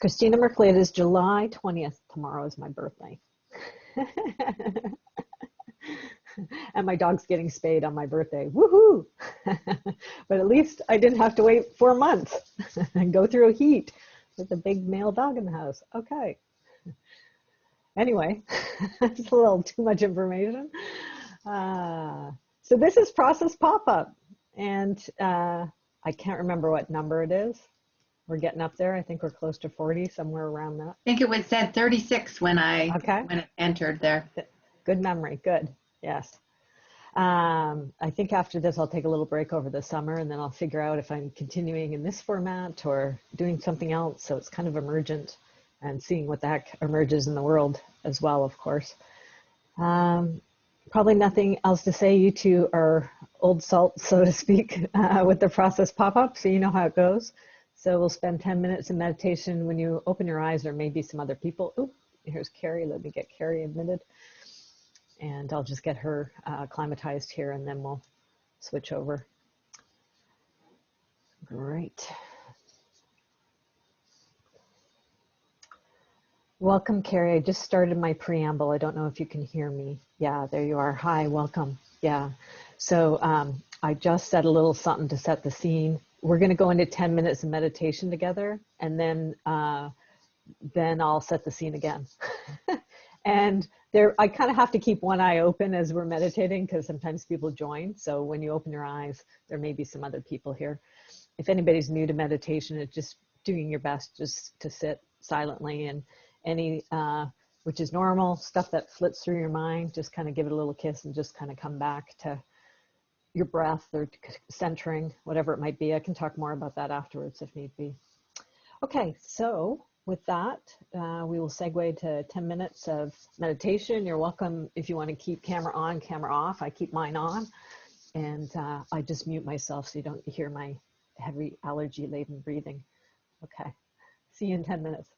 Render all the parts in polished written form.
Christina Merkley. It is July 20th. Tomorrow is my birthday. And my dog's getting spayed on my birthday. Woohoo! But at least I didn't have to wait 4 months and go through a heat with a big male dog in the house. Okay. Anyway, that's a little too much information. So this is process pop-up. And I can't remember what number it is. We're getting up there. I think we're close to 40, somewhere around that. I think it was said 36 when when it entered there. Good memory. Good. Yes. I think after this, I'll take a little break over the summer, and then I'll figure out if I'm continuing in this format or doing something else. So it's kind of emergent and seeing what the heck emerges in the world as well, of course. Probably nothing else to say. You two are old salt, so to speak, with the process pop-up, so you know how it goes. So we'll spend 10 minutes in meditation. When you open your eyes, there may be some other people. Oh, here's Carrie. Let me get Carrie admitted. And I'll just get her acclimatized here, and then we'll switch over. Great. Welcome, Carrie. I just started my preamble. I don't know if you can hear me. Yeah, there you are. Hi, welcome. Yeah. So I just said a little something to set the scene. We're going to go into 10 minutes of meditation together, and then I'll set the scene again. And I kind of have to keep one eye open as we're meditating, because sometimes people join. So when you open your eyes, there may be some other people here. If anybody's new to meditation, it's just doing your best just to sit silently, and any, which is normal, stuff that flits through your mind, just kind of give it a little kiss and just kind of come back to your breath or centering, whatever it might be. I can talk more about that afterwards if need be. Okay, so with that, we will segue to 10 minutes of meditation. You're welcome if you want to keep camera on, camera off. I keep mine on, and I just mute myself so you don't hear my heavy allergy-laden breathing. Okay, see you in 10 minutes.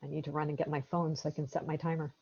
I need to run and get my phone so I can set my timer.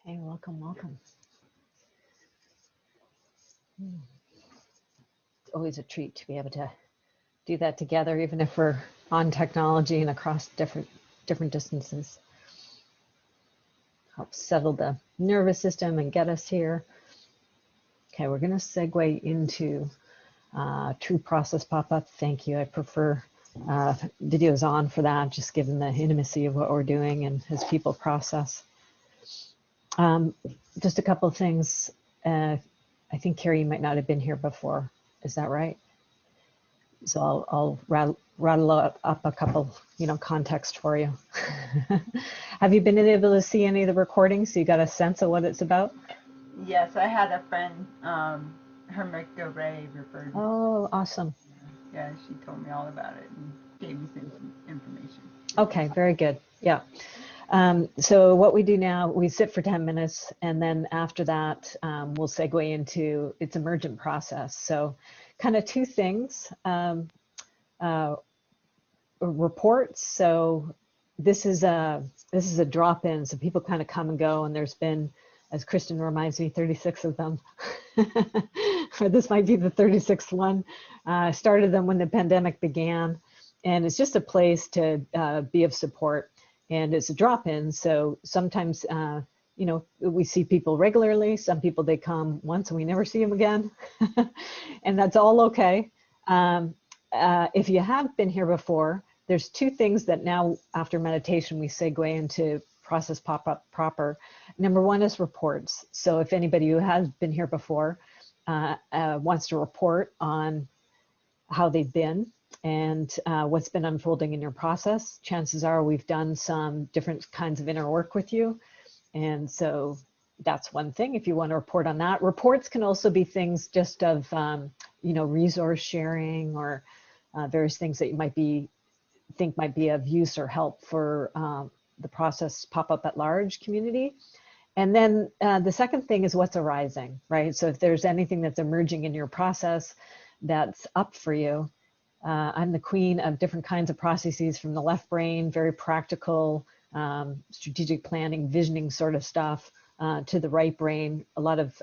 Okay, welcome, welcome. It's always a treat to be able to do that together, even if we're on technology and across different distances. Help settle the nervous system and get us here. Okay, we're going to segue into true process pop-up. Thank you. I prefer videos on for that, just given the intimacy of what we're doing and as people process. Just a couple of things. I think Carrie might not have been here before. Is that right? So I'll rattle up a couple, context for you. Have you been able to see any of the recordings so you got a sense of what it's about? Yes, I had a friend, Hermicta Ray referred me. Oh, awesome. Yeah, she told me all about it and gave me some information. Okay, very good. Yeah. So what we do now, we sit for 10 minutes, and then after that, we'll segue into its emergent process. So kind of two things, reports. So this is a drop-in, so people kind of come and go, and there's been, as Kristen reminds me, 36 of them. Or this might be the 36th one. I started them when the pandemic began, and it's just a place to be of support. And it's a drop-in, so sometimes, we see people regularly. Some people, they come once and we never see them again. And that's all okay. If you have been here before, there's two things that now, after meditation, we segue into process pop-up proper. Number one is reports. So if anybody who has been here before wants to report on how they've been, and what's been unfolding in your process, chances are we've done some different kinds of inner work with you. And so that's one thing, if you want to report on that. Reports can also be things just of, resource sharing, or various things that you think might be of use or help for the process pop-up at large community. And then the second thing is what's arising, right? So if there's anything that's emerging in your process that's up for you, I'm the queen of different kinds of processes, from the left brain, very practical, strategic planning, visioning sort of stuff, to the right brain, a lot of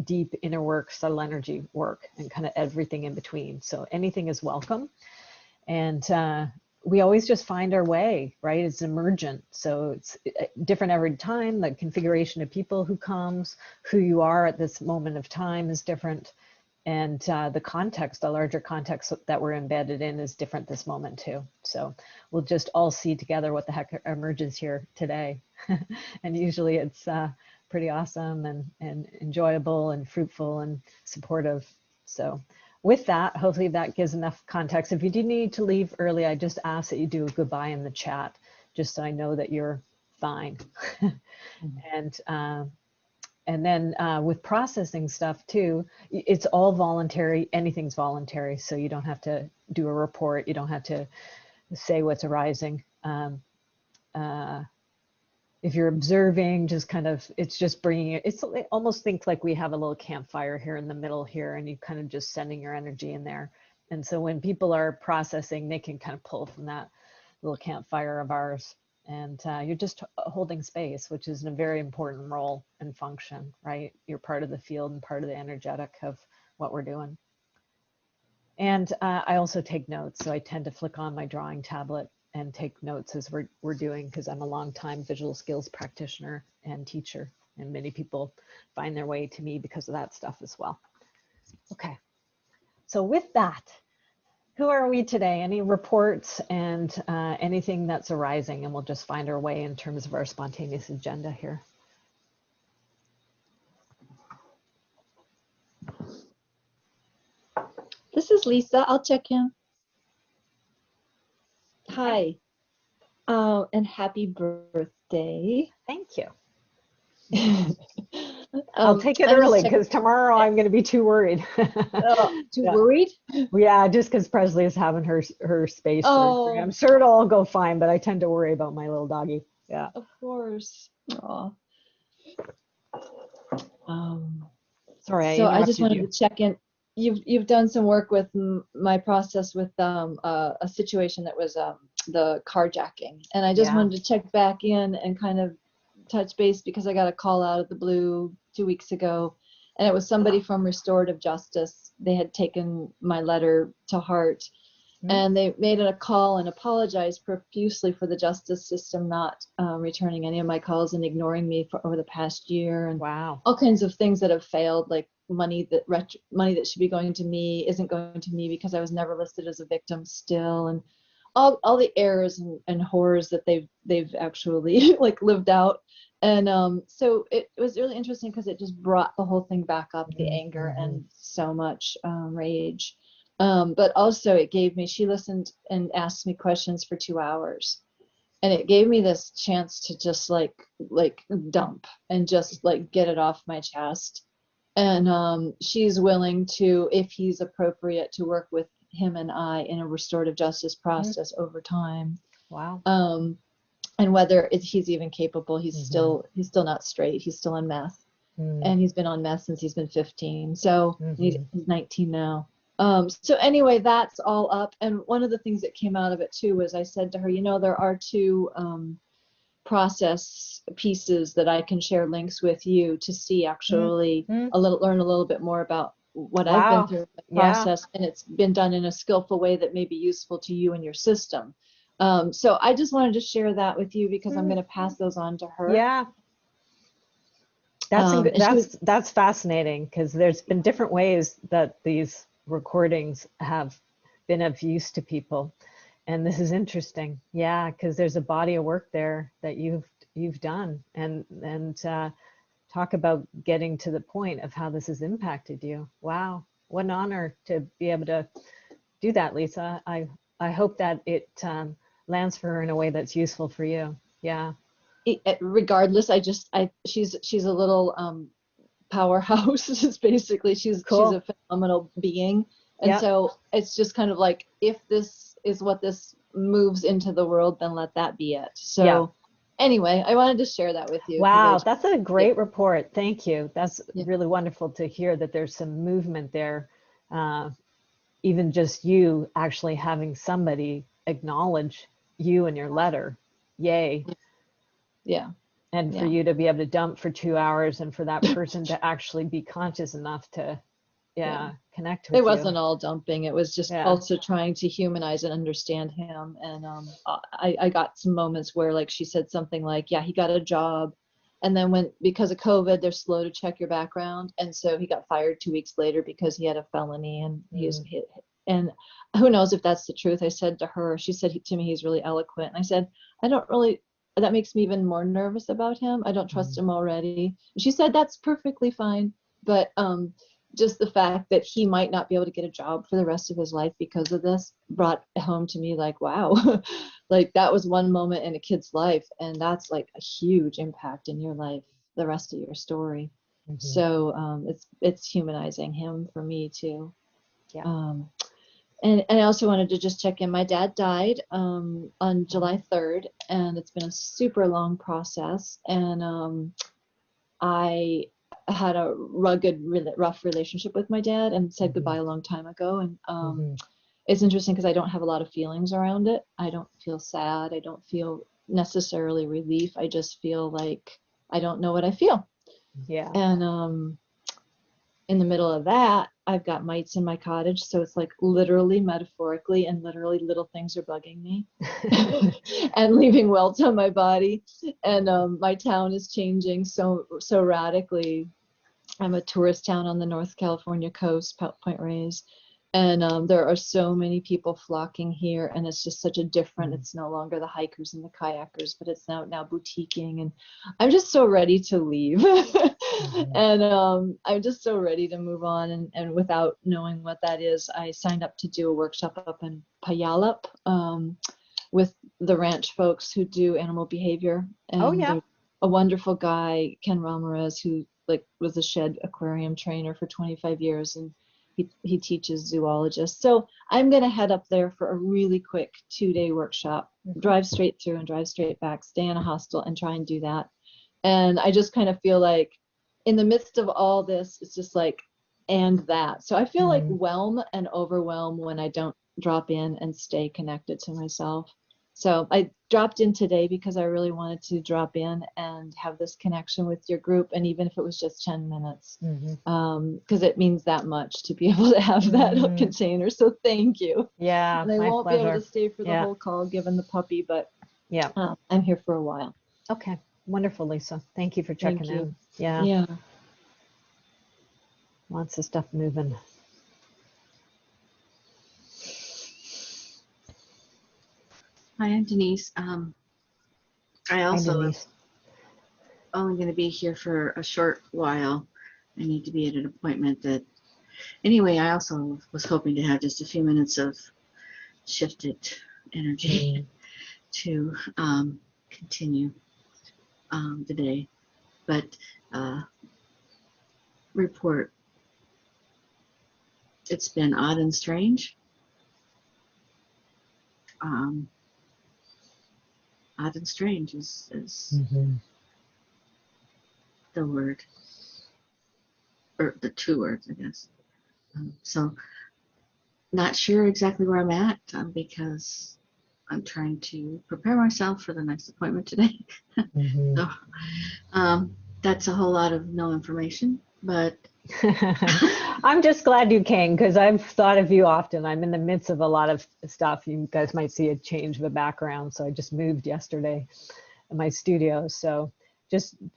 deep inner work, subtle energy work, and kind of everything in between. So anything is welcome. And we always just find our way, right? It's emergent. So it's different every time. The configuration of people who comes, who you are at this moment of time is different. And the context, the larger context that we're embedded in, is different this moment too. So we'll just all see together what the heck emerges here today. And usually it's pretty awesome and enjoyable and fruitful and supportive. So with that, hopefully that gives enough context. If you do need to leave early, I just ask that you do a goodbye in the chat, just so I know that you're fine. And then with processing stuff too, it's all voluntary. Anything's voluntary, so you don't have to do a report. You don't have to say what's arising. If you're observing, just kind of, it's just bringing it. It's almost, think like we have a little campfire here in the middle here, and you kind of just sending your energy in there. And so when people are processing, they can kind of pull from that little campfire of ours. And you're just holding space, which is a very important role and function, right? You're part of the field and part of the energetic of what we're doing. And I also take notes. So I tend to flick on my drawing tablet and take notes as we're doing, because I'm a long-time visual skills practitioner and teacher. And many people find their way to me because of that stuff as well. Okay, so with that, who are we today? Any reports and anything that's arising, and we'll just find our way in terms of our spontaneous agenda here. This is Lisa. I'll check in. Hi, and happy birthday. Thank you. I'll take it early, because tomorrow I'm going to be too worried. Too worried? Yeah, just because Presley is having her space surgery. I'm sure it'll all go fine, but I tend to worry about my little doggy. Yeah. Of course. Sorry. So I just wanted to check in. You've done some work with my process with a situation that was the carjacking, and I just wanted to check back in and kind of touch base because I got a call out of the blue 2 weeks ago, and it was somebody from Restorative Justice. They had taken my letter to heart, and they made a call and apologized profusely for the justice system not returning any of my calls and ignoring me for over the past year, and all kinds of things that have failed, like money that should be going to me isn't going to me because I was never listed as a victim still, and all the errors and horrors that they've actually like lived out. And so it was really interesting because it just brought the whole thing back up, the anger and so much rage. But also it gave me, she listened and asked me questions for 2 hours, and it gave me this chance to just like dump and just like get it off my chest. And she's willing to, if he's appropriate, to work with him and I in a restorative justice process over time. Wow. And whether he's even capable, he's still not straight. He's still on meth, and he's been on meth since he's been 15. So he's 19 now. So anyway, that's all up. And one of the things that came out of it too was I said to her, you know, there are 2 process pieces that I can share links with you to see actually learn a little bit more about what I've been through in the process, and it's been done in a skillful way that may be useful to you and your system. So I just wanted to share that with you because I'm going to pass those on to her. Yeah. That's fascinating, because there's been different ways that these recordings have been of use to people. And this is interesting. Yeah, because there's a body of work there that you've done, and talk about getting to the point of how this has impacted you. Wow, what an honor to be able to do that, Lisa. I hope that it lands for her in a way that's useful for you. Yeah. Regardless, she's a little powerhouse. Is basically she's a phenomenal being, and so it's just kind of like, if this is what this moves into the world, then let that be it. So anyway, I wanted to share that with you. Wow, that's a great report. Thank you. That's really wonderful to hear that there's some movement there. Even just you actually having somebody acknowledge you in your letter. Yay. Yeah. And for you to be able to dump for 2 hours, and for that person to actually be conscious enough to connect with you. It wasn't all dumping. It was just also trying to humanize and understand him. And I got some moments where, like, she said something like, yeah, he got a job, and then because of COVID, they're slow to check your background, and so he got fired 2 weeks later because he had a felony, and he was hit. And who knows if that's the truth. I said to her, she said to me, he's really eloquent. And I said, that makes me even more nervous about him. I don't trust him already. She said, that's perfectly fine. But just the fact that he might not be able to get a job for the rest of his life because of this brought home to me, like, wow, like that was one moment in a kid's life, and that's like a huge impact in your life, the rest of your story. So it's humanizing him for me too. And I also wanted to just check in. My dad died on July 3rd, and it's been a super long process. And I had a rough relationship with my dad, and said goodbye a long time ago. And it's interesting because I don't have a lot of feelings around it. I don't feel sad. I don't feel necessarily relief. I just feel like I don't know what I feel. Yeah. And in the middle of that, I've got mites in my cottage, so it's like literally, metaphorically, and literally little things are bugging me and leaving welts on my body. And my town is changing so radically. I'm a tourist town on the North California coast, Point Reyes, and there are so many people flocking here, and it's just such a different, it's no longer the hikers and the kayakers, but it's now boutiquing, and I'm just so ready to leave. And I'm just so ready to move on, and without knowing what that is, I signed up to do a workshop up in Puyallup with the ranch folks who do animal behavior. And a wonderful guy, Ken Ramirez, who was a shed aquarium trainer for 25 years, and he teaches zoologists. So I'm going to head up there for a really quick 2-day workshop, drive straight through and drive straight back, stay in a hostel and try and do that. And I just kind of feel like in the midst of all this, it's just like, and that. So I feel like whelm and overwhelm when I don't drop in and stay connected to myself. So I dropped in today because I really wanted to drop in and have this connection with your group, and even if it was just 10 minutes, because it means that much to be able to have that container. So thank you. Yeah, and I my won't pleasure. be able to stay for the whole call given the puppy, but I'm here for a while. Okay, wonderful, Lisa. Thank you for checking in. Yeah. Lots of stuff moving. Hi, I'm Denise. I also am only going to be here for a short while. I need to be at an appointment that, anyway, I also was hoping to have just a few minutes of shifted energy to continue the day. But report, it's been odd and strange. Odd and strange is the word, or the two words, I guess. So not sure exactly where I'm at because I'm trying to prepare myself for the next appointment today. So that's a whole lot of no information, but I'm just glad you came because I've thought of you often. I'm in the midst of a lot of stuff. You guys might see a change of the background. So I just moved yesterday in my studio. So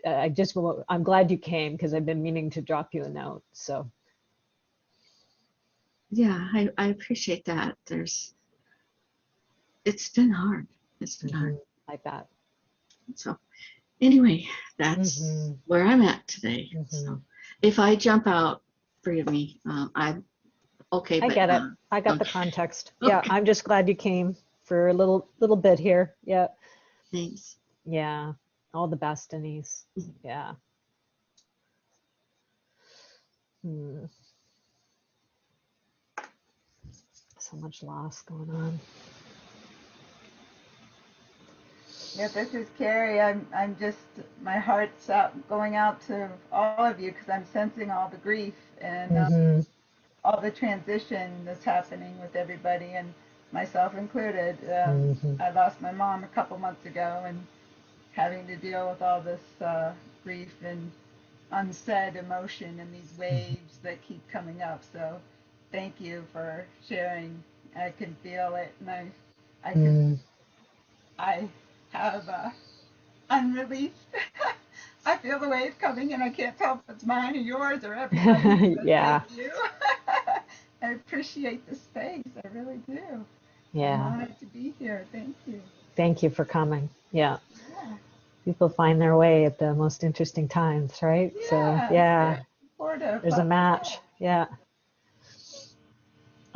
I'm glad you came because I've been meaning to drop you a note. So yeah, I appreciate that. It's been hard. It's been hard. I bet. So anyway, that's where I'm at today. So if I jump out, forgive me. I'm okay. I get it. I got the context. Yeah, I'm just glad you came for a little bit here. Yeah. Thanks. Yeah. All the best, Denise. Yeah. So much loss going on. Yeah, this is Carrie. I'm just, my heart's going out to all of you because I'm sensing all the grief and all the transition that's happening with everybody, and myself included. I lost my mom a couple months ago, and having to deal with all this grief and unsaid emotion and these waves that keep coming up. So thank you for sharing. I can feel it, and I have unreleased. I feel the wave coming, and I can't tell if it's mine or yours or everybody's. Yeah. Thank you. I appreciate the space. I really do. Yeah. I'm honored to be here. Thank you. Thank you for coming. Yeah. People find their way at the most interesting times, right? Yeah, so yeah, there's a match. Yeah.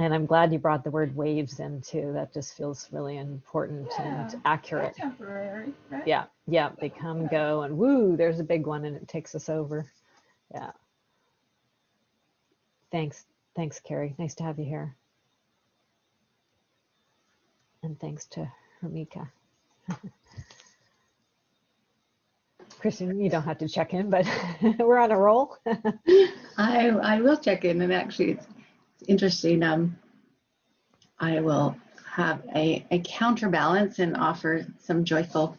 And I'm glad you brought the word waves in too. That just feels really important and accurate. They're temporary, right? Yeah. Yeah. They come, go, and woo, there's a big one and it takes us over. Yeah. Thanks. Thanks, Carrie. Nice to have you here. And thanks to Hermika. Kristen, you don't have to check in, but we're on a roll. I will check in, and actually it's interesting. I will have a counterbalance and offer some joyful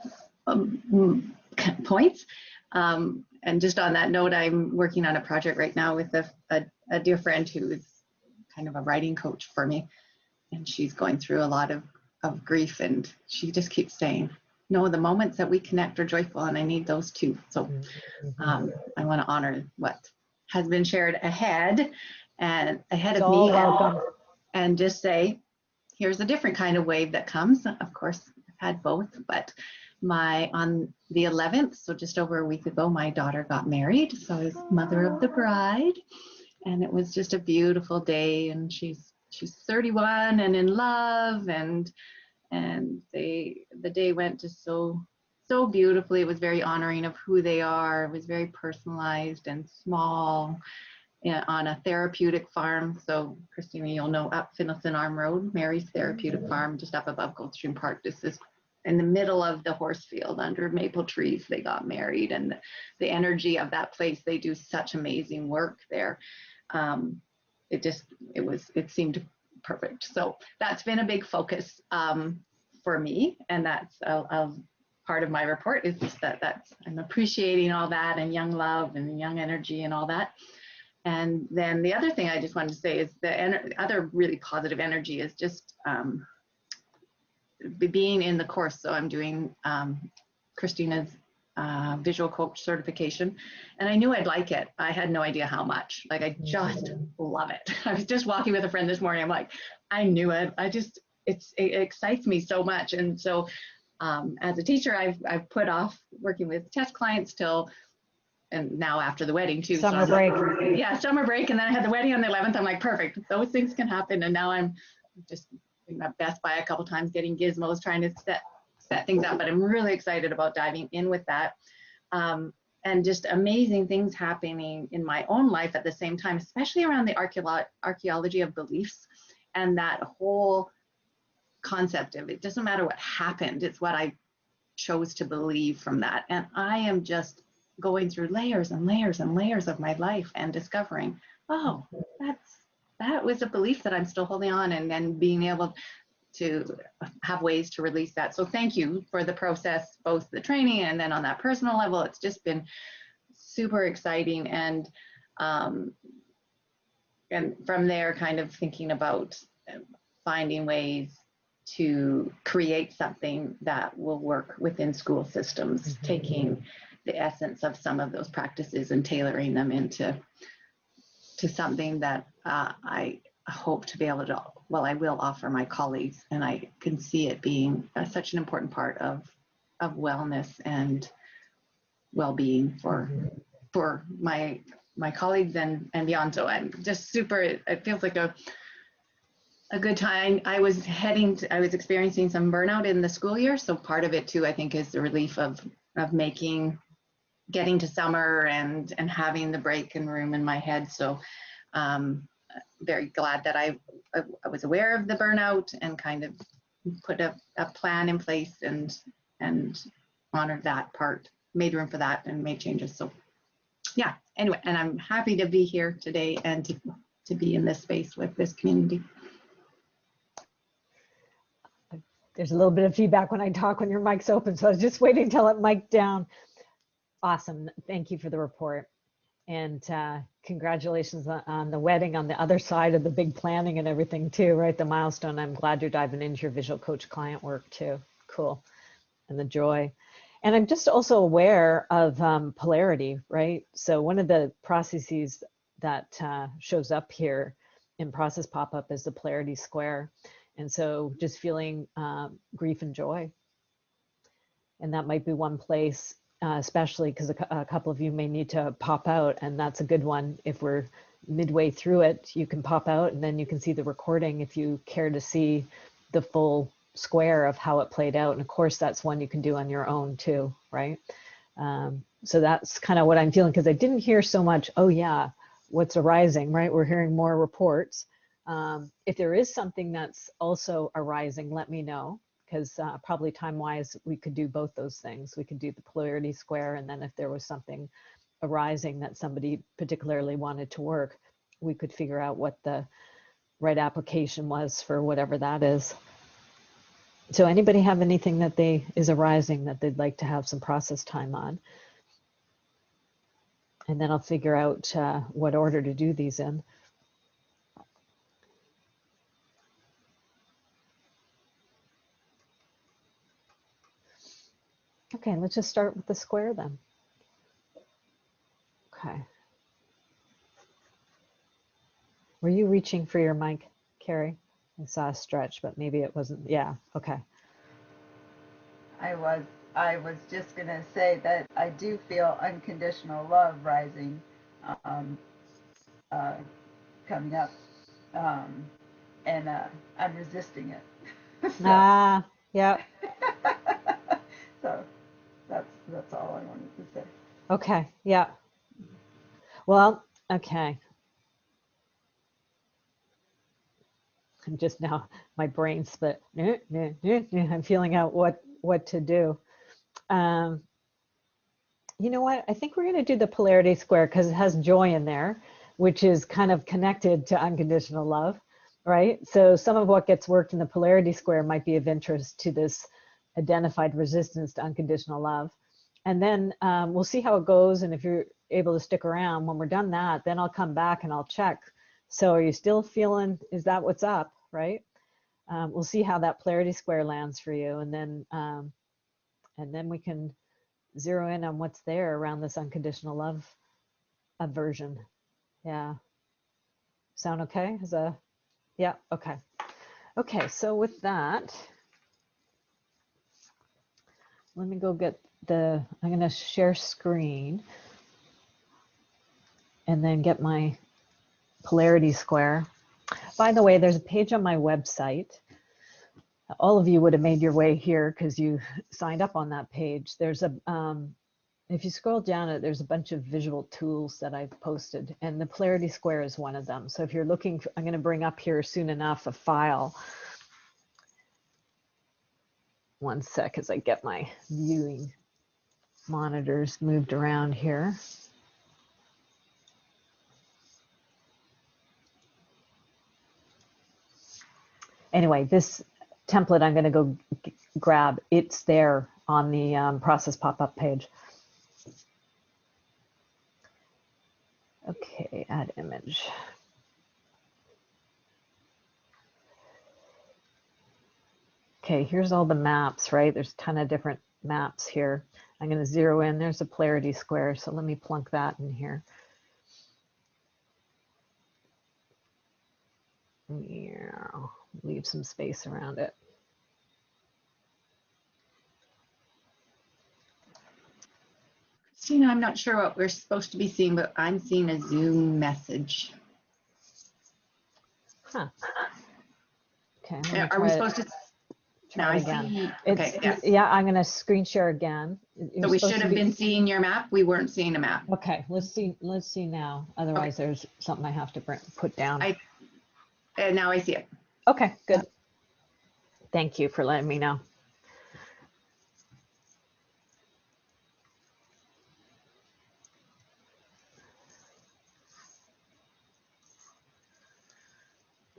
points. And just on that note, I'm working on a project right now with a dear friend who is kind of a writing coach for me. And she's going through a lot of grief, and she just keeps saying, no, the moments that we connect are joyful, and I need those too. So I want to honor what has been shared ahead of me, and just say, here's a different kind of wave that comes. Of course, I've had both, but on the 11th, so just over a week ago, my daughter got married. So I was mother of the bride, and it was just a beautiful day. And she's 31 and in love, and the day went just so beautifully. It was very honoring of who they are. It was very personalized and small, on a therapeutic farm. So Christina, you'll know, up Finnelson Arm Road, Mary's Therapeutic Farm, just up above Goldstream Park. This is in the middle of the horse field under maple trees. They got married, and the energy of that place, they do such amazing work there. It seemed perfect. So that's been a big focus for me. And that's a part of my report, is just that's I'm appreciating all that, and young love and young energy and all that. And then the other thing I just wanted to say is the other really positive energy is just being in the course. So I'm doing Christina's visual coach certification, and I knew I'd like it. I had no idea how much. Like, I just love it. I was just walking with a friend this morning. I'm like, I knew it. It excites me so much. And so as a teacher, I've put off working with test clients till, and now after the wedding too. Summer break. Yeah, summer break. And then I had the wedding on the 11th. I'm like, perfect. Those things can happen. And now I'm just at Best Buy a couple times getting gizmos, trying to set things up. But I'm really excited about diving in with that. And just amazing things happening in my own life at the same time, especially around the archaeology of beliefs, and that whole concept of it doesn't matter what happened, it's what I chose to believe from that. And I am just going through layers and layers and layers of my life and discovering, oh, that was a belief that I'm still holding on, and then being able to have ways to release that. So thank you for the process, both the training and then on that personal level. It's just been super exciting. And from there, kind of thinking about finding ways to create something that will work within school systems, taking the essence of some of those practices and tailoring them into something that I hope to be able to, well, I will offer my colleagues, and I can see it being such an important part of wellness and well-being for my colleagues and beyond. So I'm just super, it feels like a good time. I was experiencing some burnout in the school year. So part of it too, I think, is the relief of getting to summer and having the break and room in my head. So very glad that I was aware of the burnout and kind of put a plan in place and honored that part, made room for that, and made changes. So yeah, anyway, and I'm happy to be here today and to be in this space with this community. There's a little bit of feedback when I talk when your mic's open, so I was just waiting until it mic'd down. Awesome. Thank you for the report. And congratulations on the wedding on the other side of the big planning and everything too, right? The milestone. I'm glad you're diving into your visual coach client work too. Cool. And the joy. And I'm just also aware of polarity, right? So one of the processes that shows up here in process pop-up is the Polarity Square. And so just feeling grief and joy. And that might be one place, especially because a couple of you may need to pop out, and that's a good one. If we're midway through it, you can pop out and then you can see the recording if you care to see the full square of how it played out. And of course, that's one you can do on your own too, right? So that's kind of what I'm feeling, because I didn't hear so much, oh yeah, what's arising, right? We're hearing more reports. If there is something that's also arising, let me know, because probably time-wise, we could do both those things. We could do the Polarity Square, and then if there was something arising that somebody particularly wanted to work, we could figure out what the right application was for whatever that is. So anybody have anything that is arising that they'd like to have some process time on? And then I'll figure out what order to do these in. Okay, let's just start with the square then. Okay. Were you reaching for your mic, Carrie? I saw a stretch, but maybe it wasn't. Yeah, okay. I was just going to say that I do feel unconditional love rising, coming up, and I'm resisting it. So. Yeah. So that's all I wanted to say. Okay, yeah. Well, okay. I'm just now, my brain split. I'm feeling out what to do. You know what? I think we're going to do the Polarity Square because it has joy in there, which is kind of connected to unconditional love. right? So some of what gets worked in the polarity square might be of interest to this identified resistance to unconditional love. And then we'll see how it goes. And if you're able to stick around, when we're done that, then I'll come back and I'll check. So are you still feeling, is that what's up, right? We'll see how that polarity square lands for you. And then we can zero in on what's there around this unconditional love aversion. Yeah. Sound okay? Yeah, okay. Okay, so with that, let me go get I'm going to share screen and then get my polarity square. By the way, there's a page on my website. All of you would have made your way here because you signed up on that page. There's if you scroll down there's a bunch of visual tools that I've posted, and the polarity square is one of them. So if you're looking I'm going to bring up here soon enough a file. One sec as I get my viewing monitors moved around here. Anyway, this template I'm going to go grab. It's there on the process pop-up page. Okay, add image. Okay, here's all the maps, right? There's a ton of different maps here. I'm going to zero in. There's a polarity square, so let me plunk that in here. Yeah, leave some space around it. Christina, I'm not sure what we're supposed to be seeing, but I'm seeing a Zoom message. Huh. Okay. Are we supposed to? Try it again. See, okay, yes. Yeah, I'm going to screen share again. So we should have been seeing your map. We weren't seeing a map. Okay, let's see now. Otherwise, there's something I have to put down. And now I see it. Okay, good. Thank you for letting me know.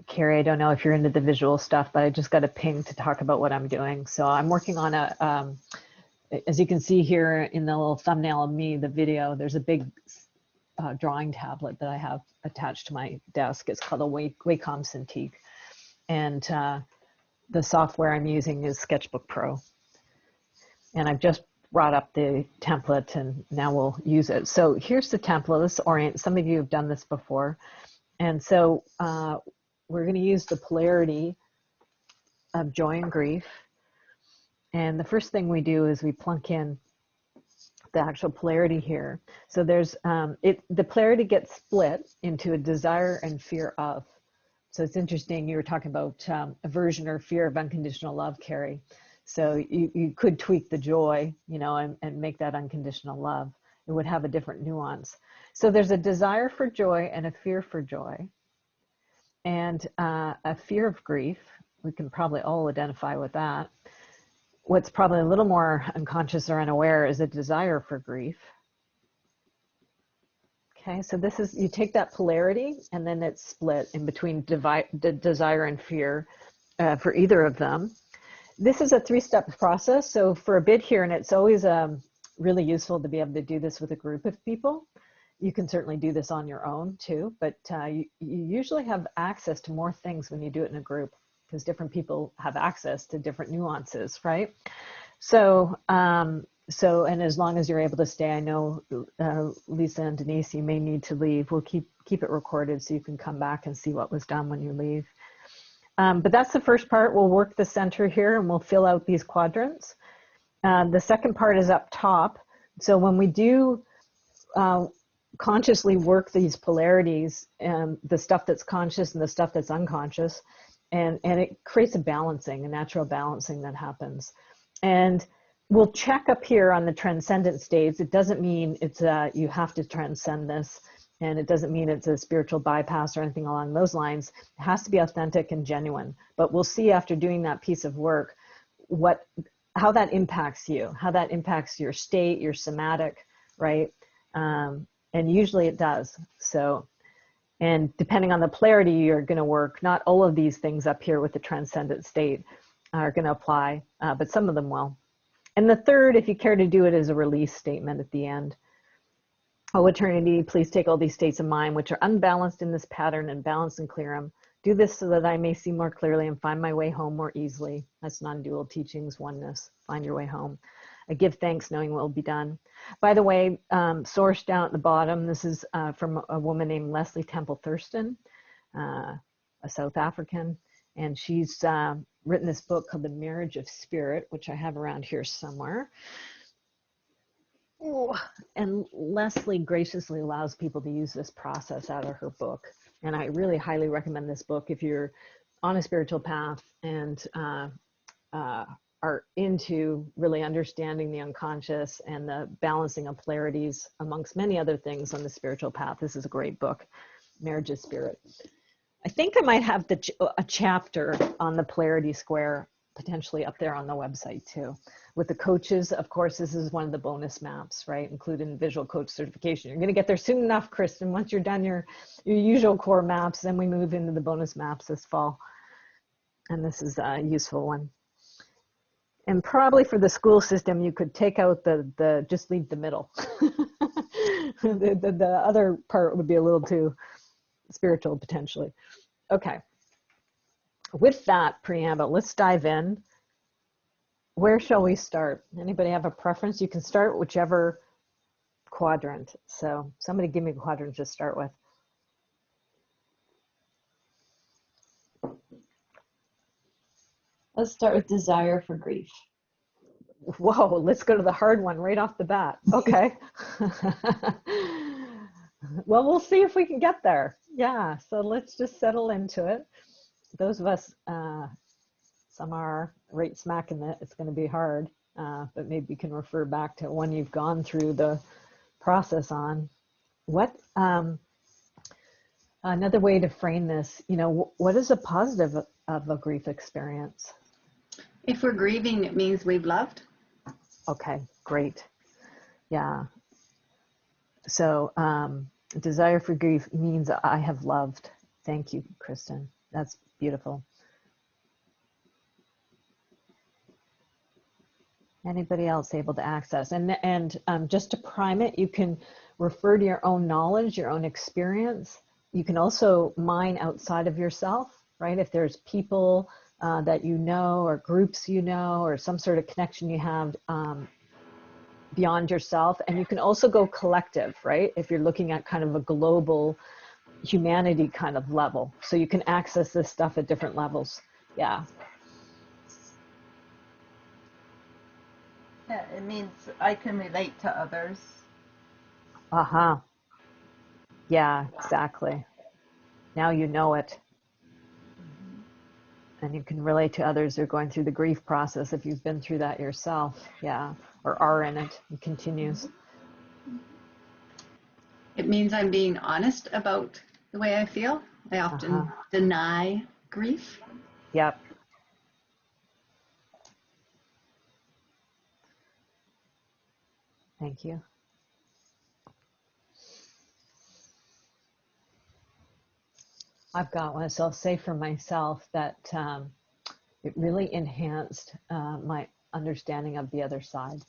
Carrie, I don't know if you're into the visual stuff, but I just got a ping to talk about what I'm doing. So I'm working on as you can see here in the little thumbnail of me, the video, there's a big drawing tablet that I have attached to my desk. It's called a Wacom Cintiq. And the software I'm using is Sketchbook Pro. And I've just brought up the template and now we'll use it. So here's the template. Let's orient. Some of you have done this before. And so we're going to use the polarity of joy and grief. And the first thing we do is we plunk in the actual polarity here. So there's the polarity gets split into a desire and fear of. So it's interesting, you were talking about aversion or fear of unconditional love, Carrie. So you could tweak the joy, and make that unconditional love. It would have a different nuance. So there's a desire for joy and a fear for joy. And a fear of grief. We can probably all identify with that. What's probably a little more unconscious or unaware is a desire for grief. Okay, so this is, you take that polarity and then it's split in between desire and fear for either of them. This is a 3-step process. So for a bit here, and it's always really useful to be able to do this with a group of people. You can certainly do this on your own too, but you usually have access to more things when you do it in a group because different people have access to different nuances, right? So, and as long as you're able to stay, I know Lisa and Denise, you may need to leave. We'll keep it recorded so you can come back and see what was done when you leave. But that's the first part. We'll work the center here and we'll fill out these quadrants. The second part is up top. So when we do consciously work these polarities and the stuff that's conscious and the stuff that's unconscious, and it creates a natural balancing that happens. And we'll check up here on the transcendent states. It doesn't mean it's you have to transcend this, and it doesn't mean it's a spiritual bypass or anything along those lines. It has to be authentic and genuine. But we'll see after doing that piece of work how that impacts you, how that impacts your state, your somatic, right? And usually it does. So And depending on the polarity you're going to work, not all of these things up here with the transcendent state are going to apply, but some of them will. And the third, if you care to do it, is a release statement at the end. Oh, eternity, please take all these states of mind which are unbalanced in this pattern and balance and clear them. Do this so that I may see more clearly and find my way home more easily. That's non-dual teachings, oneness. Find your way home. I give thanks knowing what will be done. By the way, source down at the bottom, this is from a woman named Leslie Temple Thurston, a South African, and she's written this book called The Marriage of Spirit, which I have around here somewhere. Ooh. And Leslie graciously allows people to use this process out of her book. And I really highly recommend this book if you're on a spiritual path and are into really understanding the unconscious and the balancing of polarities amongst many other things on the spiritual path. This is a great book, Marriage of Spirit. I think I might have a chapter on the Polarity Square potentially up there on the website too. With the coaches, of course, this is one of the bonus maps, right? Including visual coach certification. You're going to get there soon enough, Kristen. Once you're done your usual core maps, then we move into the bonus maps this fall. And this is a useful one. And probably for the school system, you could take out just leave the middle. the other part would be a little too spiritual potentially. Okay. With that preamble, let's dive in. Where shall we start? Anybody have a preference? You can start whichever quadrant. So somebody give me a quadrant to start with. Let's start with desire for grief. Whoa, let's go to the hard one right off the bat. Okay. Well, we'll see if we can get there. Yeah, so let's just settle into it. Those of us, some are right smack in it, it's going to be hard, but maybe you can refer back to one you've gone through the process on. What, another way to frame this, what is a positive of a grief experience? If we're grieving, it means we've loved. Okay, great. Yeah. So desire for grief means I have loved. Thank you, Kristen. That's beautiful. Anybody else able to access? And just to prime it, you can refer to your own knowledge, your own experience. You can also mine outside of yourself, right? If there's people that you know or groups you know or some sort of connection you have beyond yourself. And you can also go collective, right? If you're looking at kind of a global humanity kind of level. So you can access this stuff at different levels. Yeah. Yeah, it means I can relate to others. Uh-huh. Yeah, exactly. Now you know it. And you can relate to others who are going through the grief process if you've been through that yourself. Yeah. Or are in it. It continues. It means I'm being honest about the way I feel. I often deny grief. Yep. Thank you. I've got one, so I'll say for myself that it really enhanced my understanding of the other side.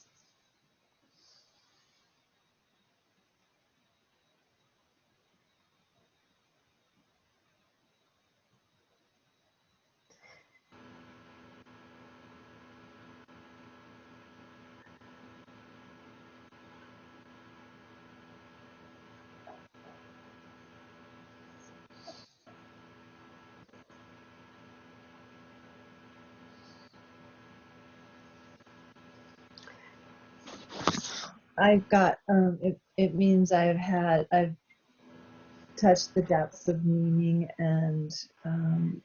I've got it means I've touched the depths of meaning and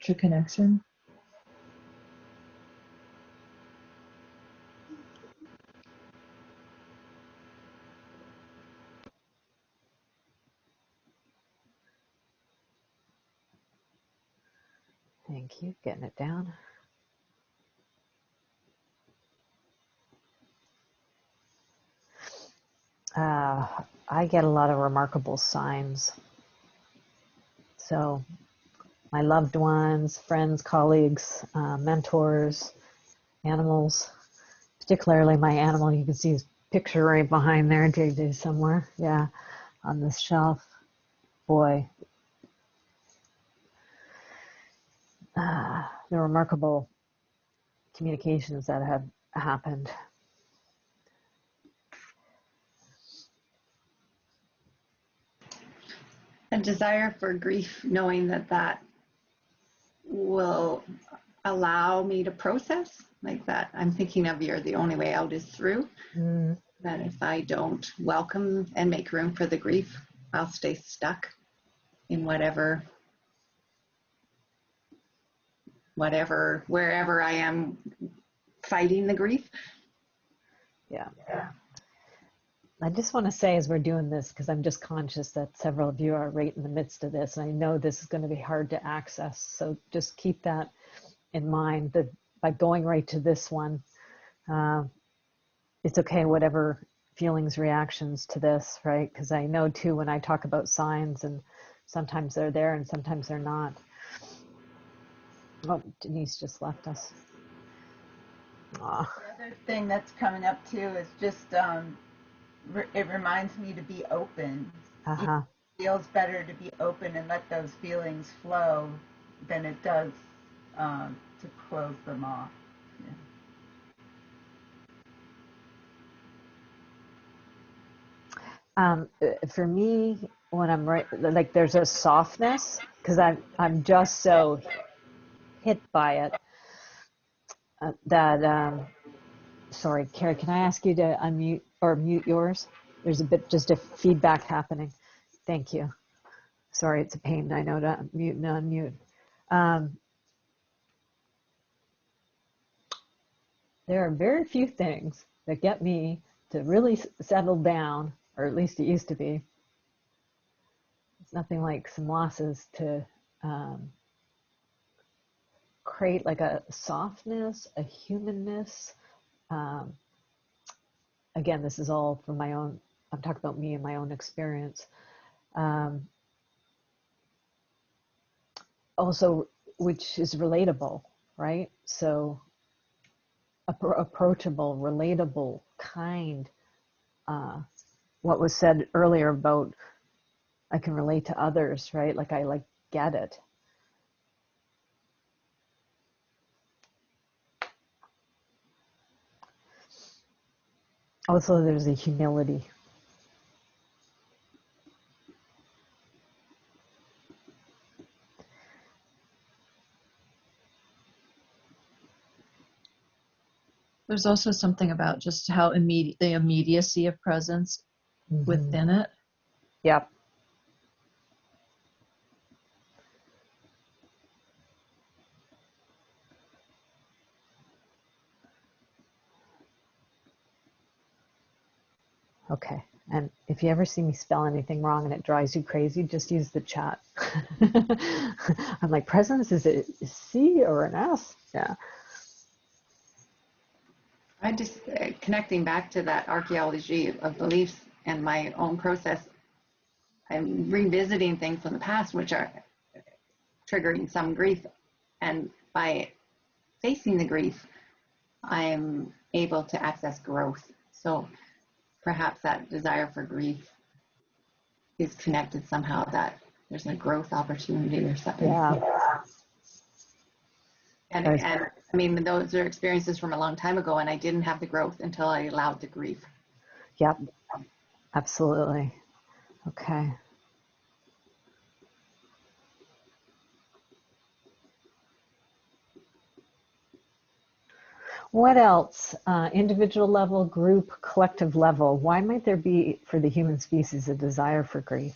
true connection. Thank you. Getting it down. I get a lot of remarkable signs. So my loved ones, friends, colleagues, mentors, animals, particularly my animal. You can see his picture right behind there, JJ, somewhere. Yeah, on this shelf. Boy, the remarkable communications that have happened. A desire for grief, knowing that that will allow me to process, like that I'm thinking of you're the only way out is through. That if I don't welcome and make room for the grief, I'll stay stuck in wherever I am fighting the grief. Yeah. I just want to say, as we're doing this, because I'm just conscious that several of you are right in the midst of this, and I know this is going to be hard to access. So just keep that in mind, that by going right to this one, it's okay, whatever feelings, reactions to this, right? Because I know too, when I talk about signs, and sometimes they're there and sometimes they're not. Oh, Denise just left us. Aww. The other thing that's coming up too is just it reminds me to be open. Uh-huh. It feels better to be open and let those feelings flow than it does to close them off. For me, when I'm right, like there's a softness, because I'm just so hit by it that sorry, Carrie, can I ask you to unmute or mute yours? There's a bit just a feedback happening. Thank you. Sorry, it's a pain, I know, to mute and unmute. There are very few things that get me to really settle down, or at least it used to be. It's nothing like some losses to create like a softness, a humanness. Again, this is all from my own, I'm talking about me and my own experience. Also, which is relatable, right? So approachable, relatable, kind. What was said earlier about I can relate to others, right? Like I get it. Also, there's a humility. There's also something about just how the immediacy of presence within it. Yep. Okay. And if you ever see me spell anything wrong and it drives you crazy, just use the chat. I'm like, presence, is it a C or an S? Yeah. I just, connecting back to that archaeology of beliefs and my own process, I'm revisiting things from the past which are triggering some grief. And by facing the grief, I'm able to access growth. So perhaps that desire for grief is connected somehow, that there's a growth opportunity or something. Yeah. And I mean, those are experiences from a long time ago, and I didn't have the growth until I allowed the grief. Yep. Absolutely. Okay. What else? Individual level, group, collective level. Why might there be, for the human species, a desire for grief?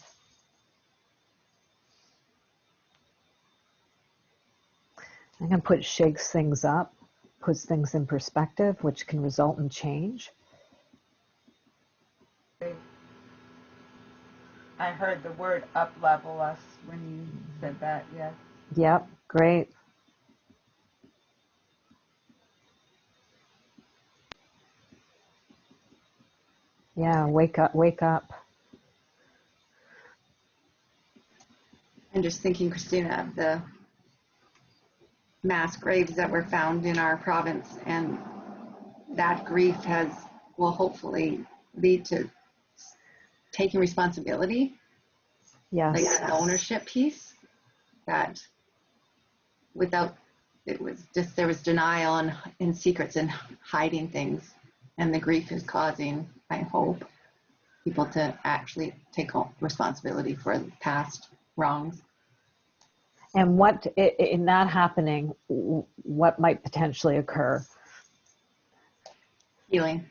I'm going to put shakes things up, puts things in perspective, which can result in change. I heard the word up level us when you said that, yes. Yep, great. Yeah, wake up, wake up. And just thinking, Christina, of the mass graves that were found in our province, and that grief will hopefully lead to taking responsibility, Yes. like the ownership piece, that without, there was denial and secrets and hiding things, and the grief is causing, I hope, people to actually take responsibility for past wrongs. And what, in that happening, what might potentially occur? Healing.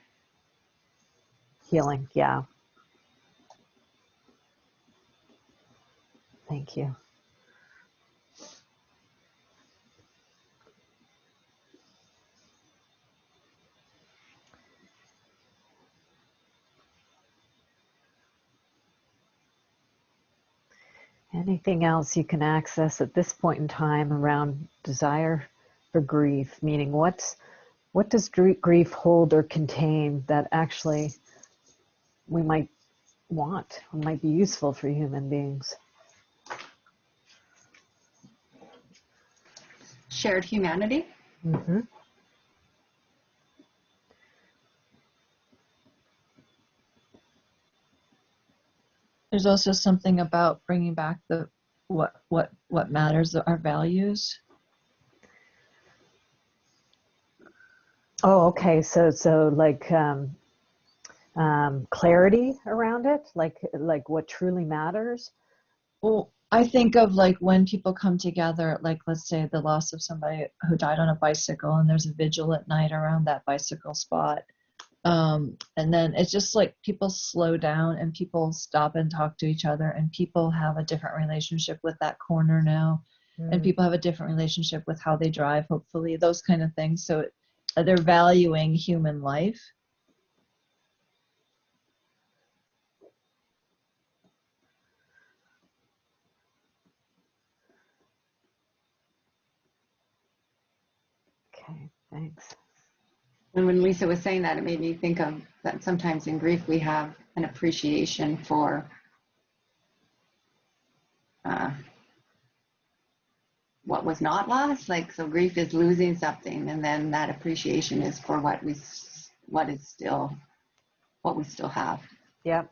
Healing, yeah. Thank you. Anything else you can access at this point in time around desire for grief? Meaning, what does grief hold or contain that actually we might want, or might be useful for human beings? Shared humanity. Mm-hmm. There's also something about bringing back the what matters, our values. Oh, okay. So like clarity around it, like what truly matters. Well, I think of like when people come together, like let's say the loss of somebody who died on a bicycle, and there's a vigil at night around that bicycle spot. And then it's just like people slow down and people stop and talk to each other, and people have a different relationship with that corner now. And people have a different relationship with how they drive, hopefully, those kind of things. So they're valuing human life. Okay, thanks. And when Lisa was saying that, it made me think of that sometimes in grief we have an appreciation for what was not lost. Like, so grief is losing something, and then that appreciation is for what we still have. Yep.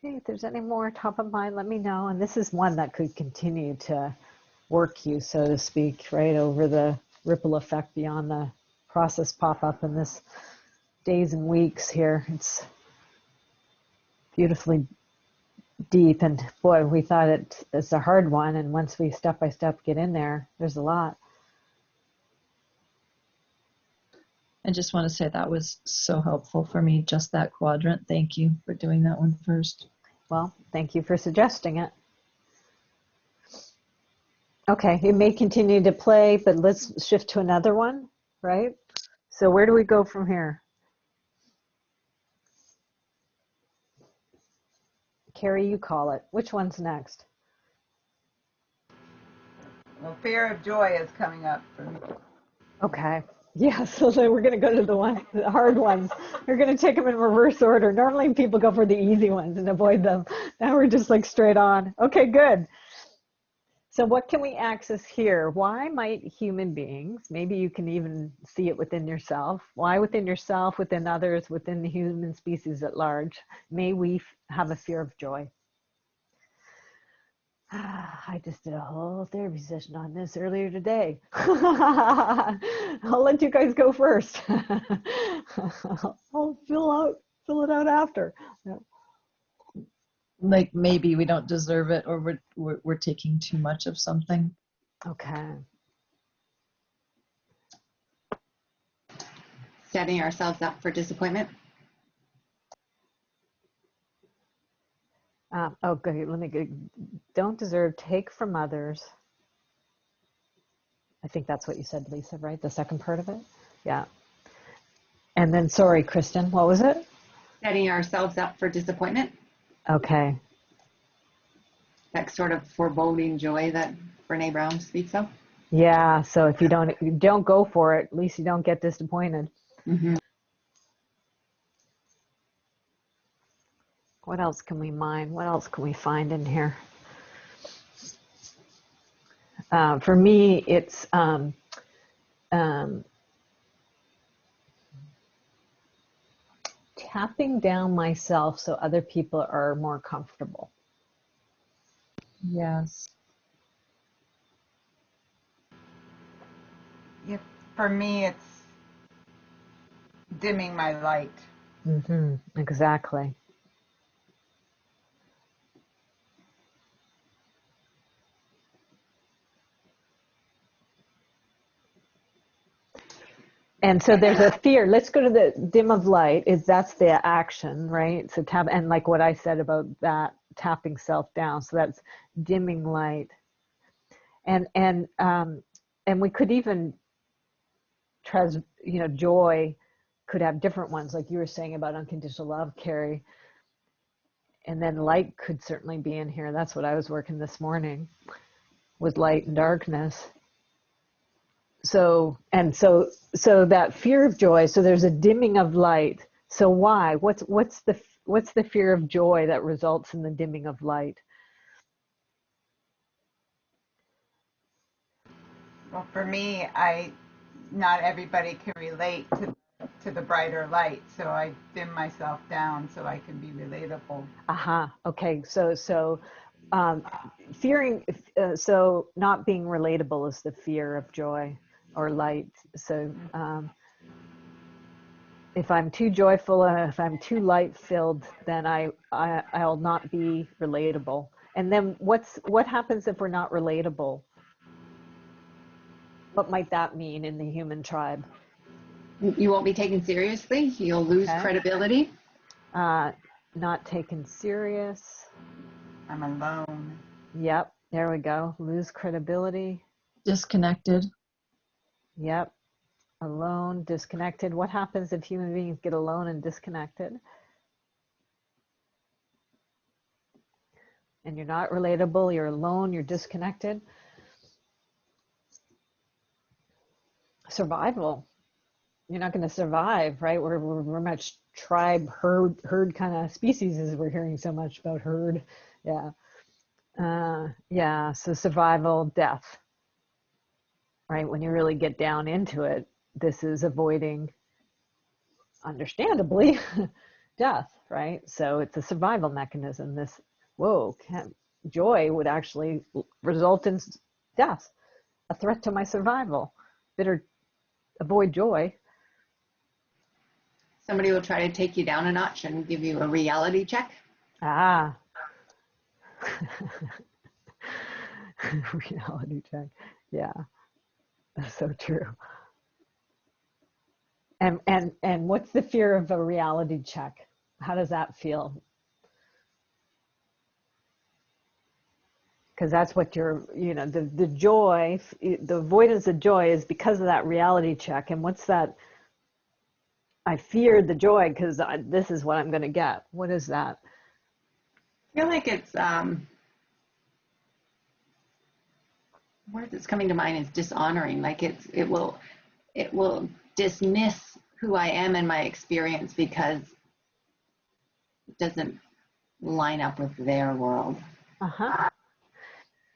Hey, if there's any more top of mind, let me know. And this is one that could continue to work you, so to speak, right over the ripple effect beyond the process pop up in this days and weeks here. It's beautifully deep, and boy, we thought it's a hard one, and once we step by step get in there, there's a lot. I just want to say that was so helpful for me, just that quadrant. Thank you for doing that one first. Well, thank you for suggesting it. Okay, it may continue to play, but let's shift to another one, right? So where do we go from here? Carrie, you call it. Which one's next? Well, fear of joy is coming up for me. Okay. Yeah, so then we're going to go to the hard ones. We're going to take them in reverse order. Normally people go for the easy ones and avoid them. Now we're just like straight on. Okay, good. So what can we access here? Why might human beings, maybe you can even see it within yourself, why within yourself, within others, within the human species at large, may we have a fear of joy? I just did a whole therapy session on this earlier today. I'll let you guys go first. I'll fill it out after. Like maybe we don't deserve it, or we're taking too much of something. Okay. Setting ourselves up for disappointment. Okay, let me go. Don't deserve, take from others. I think that's what you said, Lisa, right? The second part of it? Yeah. And then, sorry, Kristen, what was it? Setting ourselves up for disappointment. Okay. That sort of foreboding joy that Brene Brown speaks of. Yeah. So if you don't go for it, at least you don't get disappointed. Mm-hmm. What else can we mine? What else can we find in here? For me, it's tapping down myself so other people are more comfortable. Yes. Yeah, for me, it's dimming my light. Exactly. And so there's a fear. Let's go to the dim of light. That's the action, right? So tap, and like what I said about that, tapping self down. So that's dimming light. And we could even joy could have different ones, like you were saying about unconditional love, Carrie. And then light could certainly be in here. That's what I was working this morning, with light and darkness. So that fear of joy. So there's a dimming of light. So why? What's the fear of joy that results in the dimming of light? Well, for me, not everybody can relate to the brighter light, so I dim myself down so I can be relatable. Okay. So fearing. So not being relatable is the fear of joy or light. So if I'm too joyful and if I'm too light filled, then I'll not be relatable. And then what happens if we're not relatable? What might that mean in the human tribe? You won't be taken seriously. You'll lose credibility. Not taken serious. I'm alone. Yep, there we go. Lose credibility. Disconnected. Yep, alone, disconnected. What happens if human beings get alone and disconnected? And you're not relatable, you're alone, you're disconnected. Survival. You're not going to survive, right? We're much tribe, herd kind of species, as we're hearing so much about herd. Yeah. So survival, death, right? When you really get down into it, this is avoiding, understandably, death, right? So it's a survival mechanism. Joy would actually result in death, a threat to my survival. Better avoid joy. Somebody will try to take you down a notch and give you a reality check. Reality check. Yeah, that's so true. And what's the fear of a reality check? How does that feel? Because that's what the joy, the avoidance of joy is because of that reality check. And what's that? I fear the joy because this is what I'm going to get. What is that? I feel like it's word that's coming to mind is dishonoring. Like it will dismiss who I am and my experience because it doesn't line up with their world.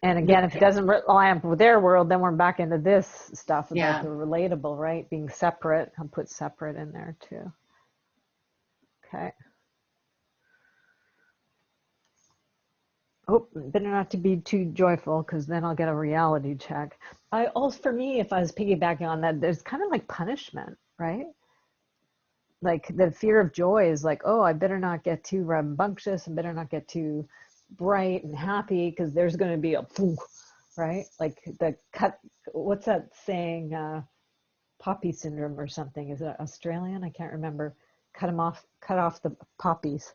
And again, if it doesn't line up with their world, then we're back into this stuff about the relatable, right? Being separate. I'll put separate in there too. Okay. Oh, better not to be too joyful because then I'll get a reality check. For me, if I was piggybacking on that, there's kind of like punishment, right? Like the fear of joy is like, oh, I better not get too rambunctious and better not get too bright and happy because there's going to be a poof, right? Like what's that saying? Poppy syndrome or something. Is it Australian? I can't remember. Cut off the poppies.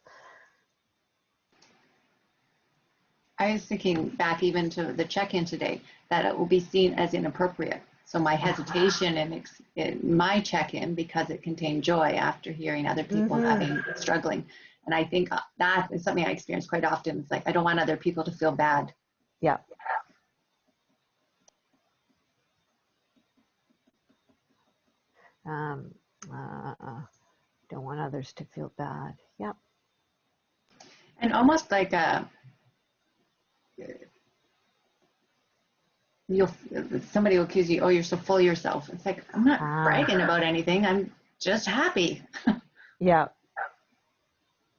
I was thinking back even to the check-in today, that it will be seen as inappropriate. So my hesitation in my check-in, because it contained joy after hearing other people struggling. And I think that is something I experience quite often. It's like, I don't want other people to feel bad. Yeah. Um, don't want others to feel bad. Yep. And almost like somebody will accuse you, oh, you're so full of yourself. It's like, I'm not bragging about anything. I'm just happy. Yeah.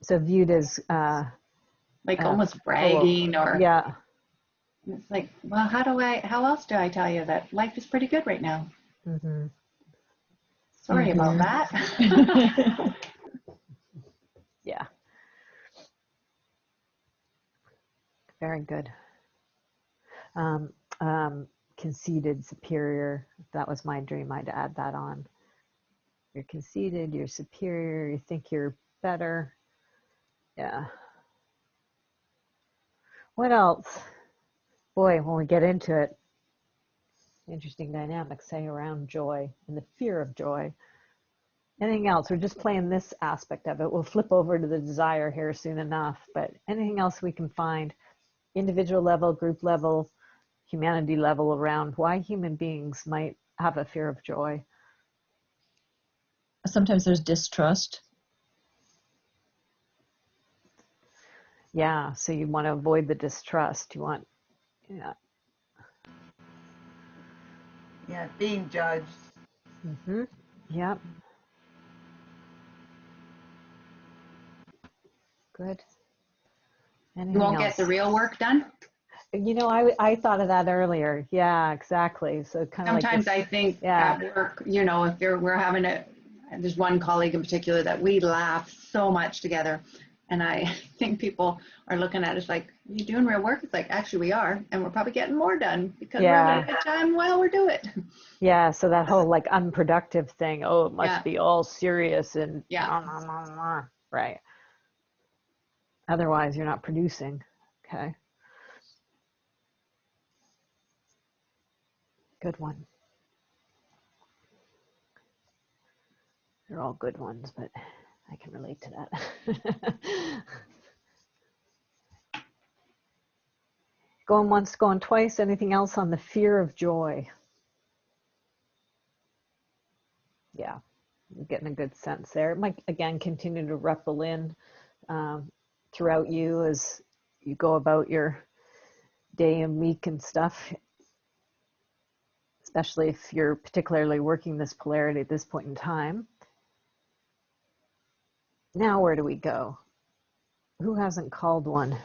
So viewed as like almost bragging or yeah. It's like, well, how else do I tell you that life is pretty good right now? Mm-hmm. Sorry about that. Yeah. Very good. Conceited, superior. If that was my dream, I'd add that on. You're conceited, you're superior, you think you're better. Yeah. What else? Boy, when we get into it, interesting dynamics, say, around joy and the fear of joy. Anything else? We're just playing this aspect of it. We'll flip over to the desire here soon enough, but anything else we can find, individual level, group level, humanity level, around why human beings might have a fear of joy. Sometimes there's distrust. Yeah, so you want to avoid the distrust. You want, yeah. Yeah, being judged. Mm-hmm. Yep. Good. Anything You won't else? get the real work done? You know, I thought of that earlier. Yeah, exactly. So kind of like Sometimes this, I think yeah. at work, you know, if we're having there's one colleague in particular that we laugh so much together. And I think people are looking at us like, you doing real work? It's like, actually we are. And we're probably getting more done because we're having a good time while we're doing it. Yeah, so that whole like unproductive thing, oh, it must be all serious and right. Otherwise, you're not producing. Okay. Good one. They're all good ones, but I can relate to that. Going once, going twice. Anything else on the fear of joy? Yeah, you're getting a good sense there. It might, again, continue to ripple in throughout you as you go about your day and week and stuff, especially if you're particularly working this polarity at this point in time. Now, where do we go? Who hasn't called one?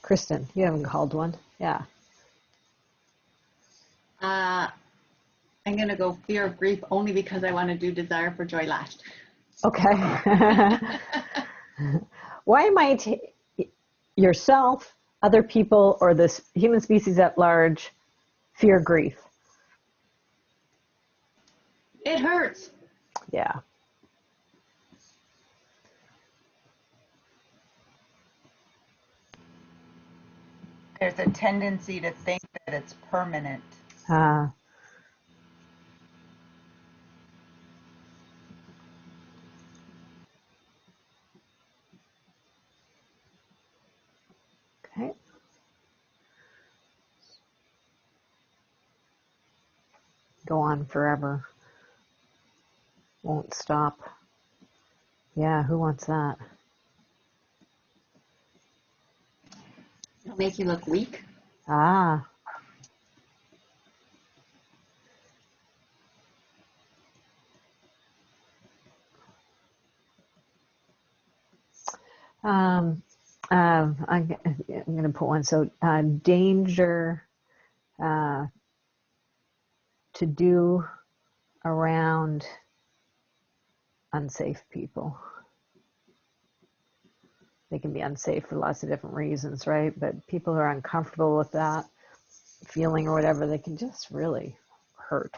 Kristen, you haven't called one. Yeah. I'm going to go fear of grief only because I want to do desire for joy last. Okay. Why might yourself, other people, or the human species at large fear grief? It hurts. Yeah. There's a tendency to think that it's permanent. Okay. Go on forever. Won't stop. Yeah, who wants that? It'll make you look weak. Ah. I'm going to put one. So, danger to do around unsafe people. They can be unsafe for lots of different reasons, right? But people who are uncomfortable with that feeling or whatever, they can just really hurt.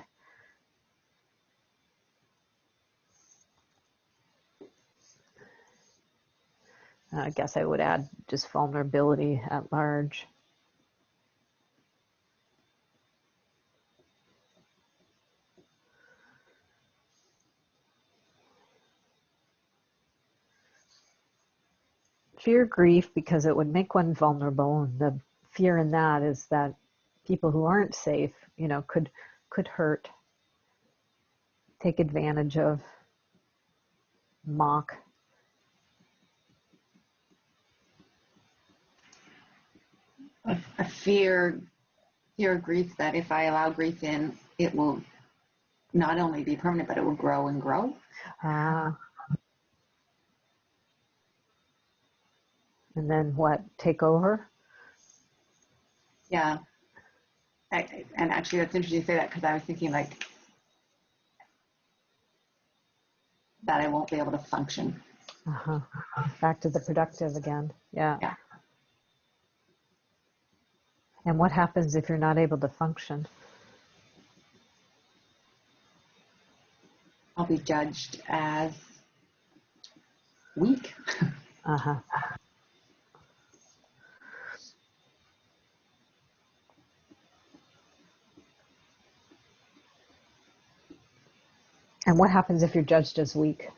I guess I would add just vulnerability at large. Fear grief because it would make one vulnerable, and the fear in that is that people who aren't safe, you know, could hurt. take advantage of, mock. A fear of grief that if I allow grief in, it will not only be permanent, but it will grow and grow. And then what? Take over? Yeah. And actually, that's interesting you say that, because I was thinking like that I won't be able to function. Back to the productive again. Yeah. Yeah. And what happens if you're not able to function? I'll be judged as weak. And what happens if you're judged as weak?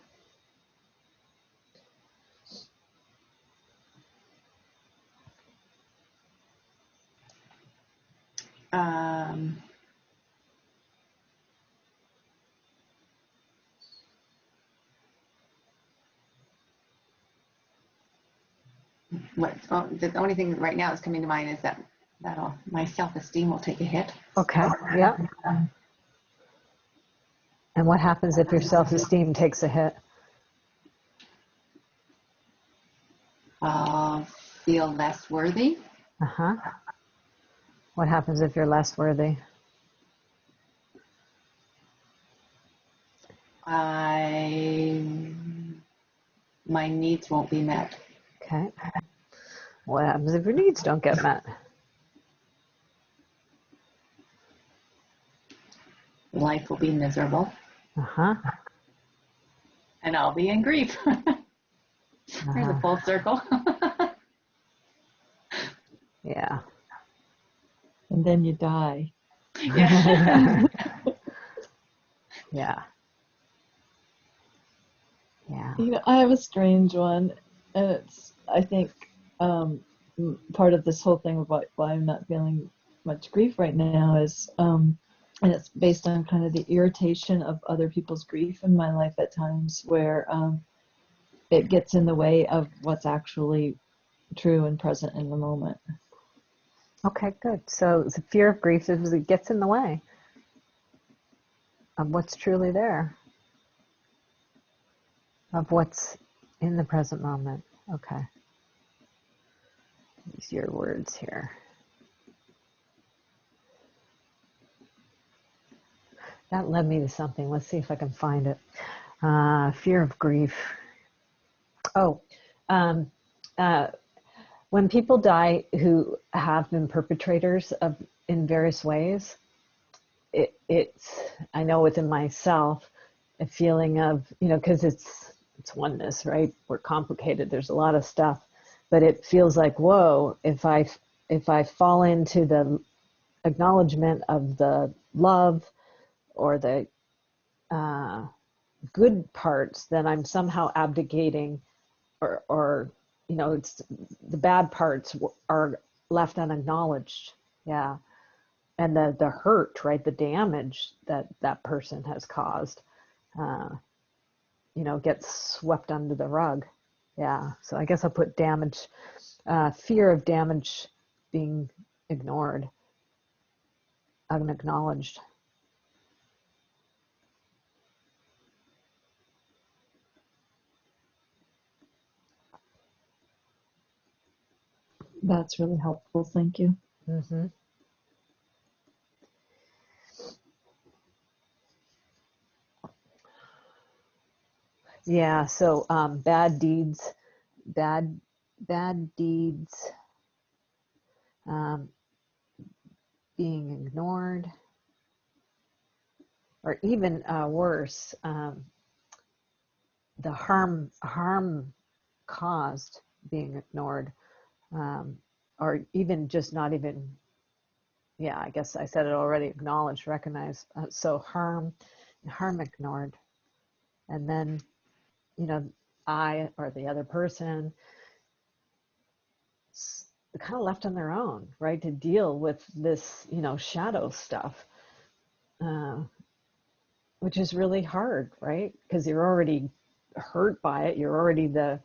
The only thing right now that's coming to mind is that my self-esteem will take a hit. Okay. Yeah. And what happens if your self-esteem takes a hit? I'll feel less worthy. What happens if you're less worthy? My needs won't be met. Okay. What happens if your needs don't get met? Life will be miserable. And I'll be in grief. There's a full circle. Yeah. And then you die. Yeah. Yeah. Yeah. You know, I have a strange one, and it's, I think, part of this whole thing about why I'm not feeling much grief right now is, and it's based on kind of the irritation of other people's grief in my life at times, where it gets in the way of what's actually true and present in the moment. Okay, good. So the fear of grief is it gets in the way of what's truly there, of what's in the present moment. Okay. Use your words here. That led me to something. Let's see if I can find it. Fear of grief. Oh, when people die who have been perpetrators of in various ways, it's I know within myself a feeling of, because it's oneness, right? We're complicated. There's a lot of stuff, but it feels like, whoa, if I fall into the acknowledgement of the love or the good parts, then I'm somehow abdicating, or it's the bad parts are left unacknowledged. Yeah. And the hurt, right, the damage that person has caused, gets swept under the rug. Yeah. So I guess I'll put damage, fear of damage being ignored, unacknowledged. That's really helpful. Thank you. Mm-hmm. Yeah. So bad deeds, bad deeds, being ignored, or even worse, the harm caused being ignored, or even just not even, yeah, I guess I said it already, acknowledged, recognized. So harm ignored. And then, I or the other person kind of left on their own, right, to deal with this, shadow stuff. which is really hard, right? Because you're already hurt by it. You're already the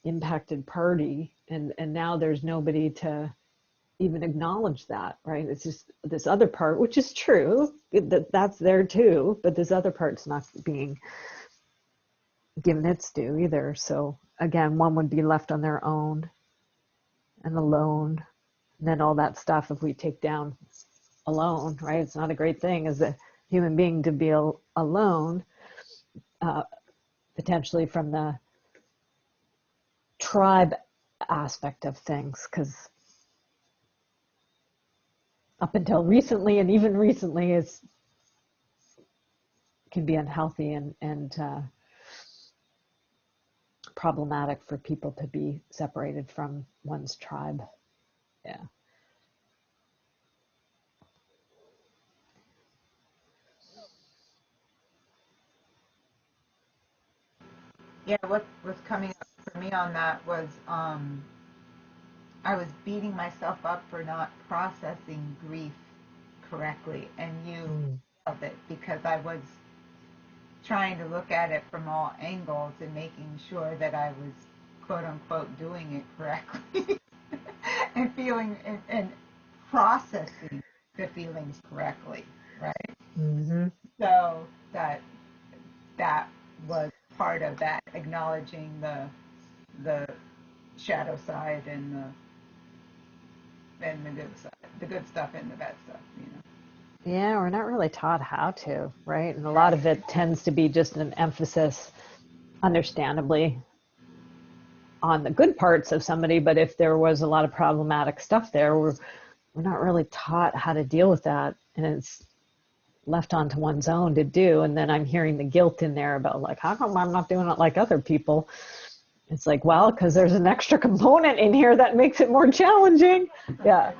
impacted party, and now there's nobody to even acknowledge that, right? It's just this other part, which is true, that's there too, but this other part's not being given its due either. So again, one would be left on their own and alone. And then all that stuff, if we take down alone, right? It's not a great thing as a human being to be alone, potentially from the tribe aspect of things, because up until recently, and even recently, is can be unhealthy and problematic for people to be separated from one's tribe. Yeah. Yeah, what was coming up for me on that was I was beating myself up for not processing grief correctly, and you felt it because I was trying to look at it from all angles and making sure that I was quote unquote doing it correctly and feeling and processing the feelings correctly, right? Mm-hmm. So that was part of that, acknowledging the shadow side and the good side, the good stuff and the bad stuff, you know. Yeah, we're not really taught how to, right? And a lot of it tends to be just an emphasis, understandably, on the good parts of somebody, but if there was a lot of problematic stuff there, we're not really taught how to deal with that, and it's left onto one's own to do. And then I'm hearing the guilt in there about, like, how come I'm not doing it like other people? It's like, well, because there's an extra component in here that makes it more challenging. Yeah.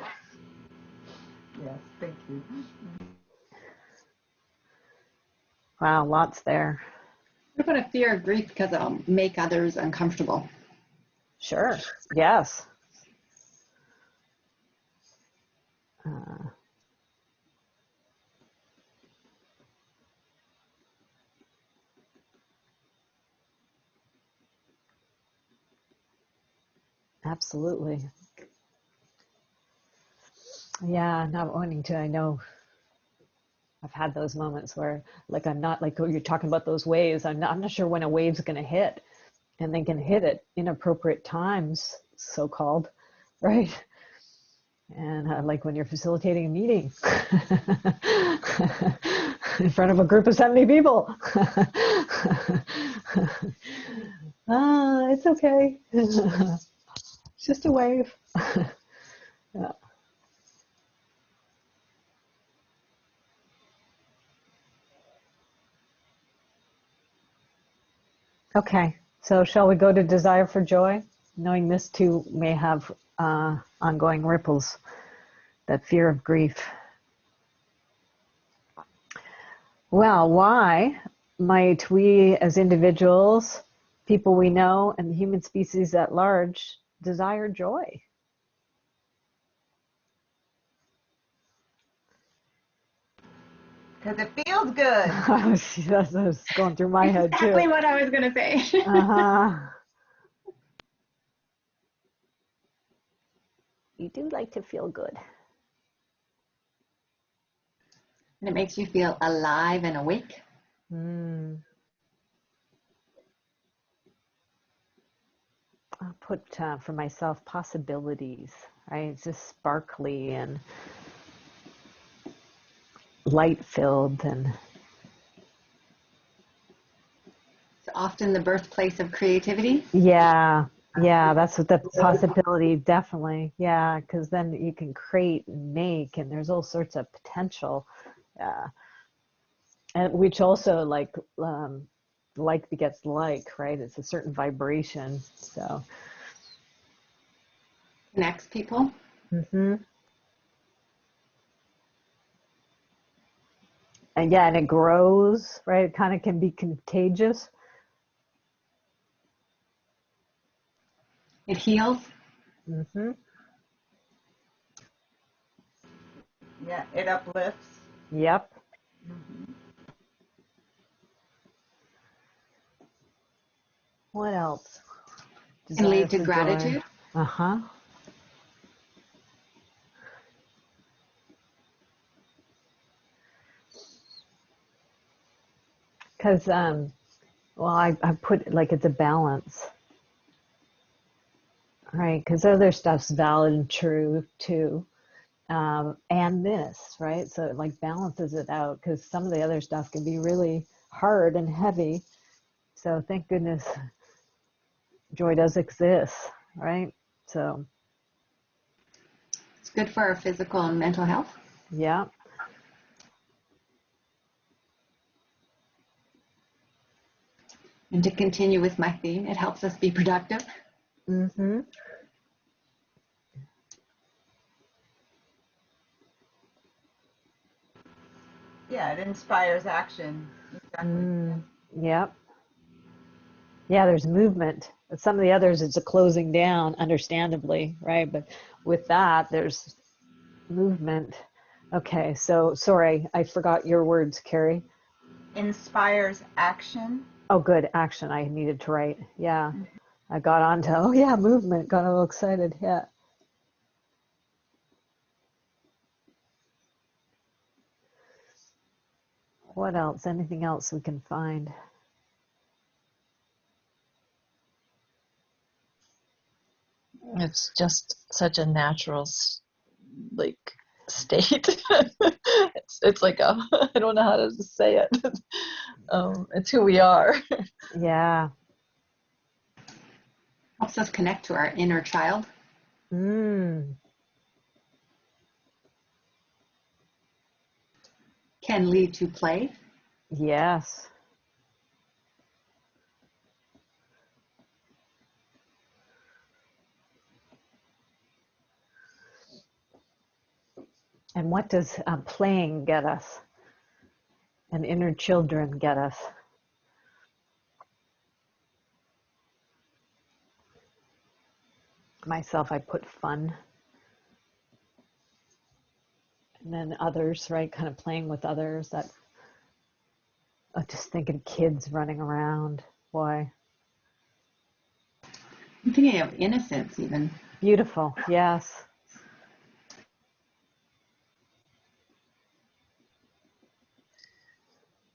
Yes, thank you. Wow, lots there. What about a fear of grief because it'll make others uncomfortable? Sure. Yes. Absolutely. Yeah, not wanting to. I know I've had those moments where, like, I'm not, like, oh, you're talking about those waves. I'm not sure when a wave's going to hit, and they can hit at inappropriate times, so-called, right? And like when you're facilitating a meeting in front of a group of 70 people. It's okay. It's just a wave. Yeah. Okay, so shall we go to desire for joy? Knowing this too may have ongoing ripples, that fear of grief. Well, why might we as individuals, people we know, and the human species at large desire joy? Because it feels good. That's what's going through my head too. Exactly what I was going to say. You do like to feel good. And it makes you feel alive and awake. I'll put for myself possibilities, right? It's just sparkly and light filled, and It's often the birthplace of creativity. yeah, that's what the possibility, definitely. Yeah, because then you can create and make, and there's all sorts of potential, and which also, like begets like, right? It's a certain vibration. So Connects people. and yeah, and it grows, right? It kind of can be contagious. It heals. Yeah, it uplifts. Yep. What else? Can lead to For joy. gratitude. Uh-huh. Because, well, I put it like it's a balance, right? Because other stuff's valid and true too. And this, right? So it like balances it out because some of the other stuff can be really hard and heavy. So thank goodness joy does exist, right? So It's good for our physical and mental health. yeah. And to continue with my theme, it helps us be productive. Mm-hmm. Yeah, it inspires action. Exactly. Yep. Yeah, there's movement. But some of the others, it's a closing down, understandably, right? But with that, there's movement. Okay, so sorry, I forgot your words, Carrie. Inspires action. Oh, good, action. I needed to write. Yeah, I got on to, oh yeah, movement. Got all excited. Yeah. What else? Anything else we can find? It's just such a natural, like, state. It's like a, I don't know how to say it. It's who we are. Yeah. Helps us connect to our inner child. Mm. Can lead to play. Yes. And what does playing get us? And inner children get us? Myself, I put fun. And then others, right? Kind of playing with others. That, just thinking kids running around. Boy. I'm thinking of innocence even. Beautiful. Yes.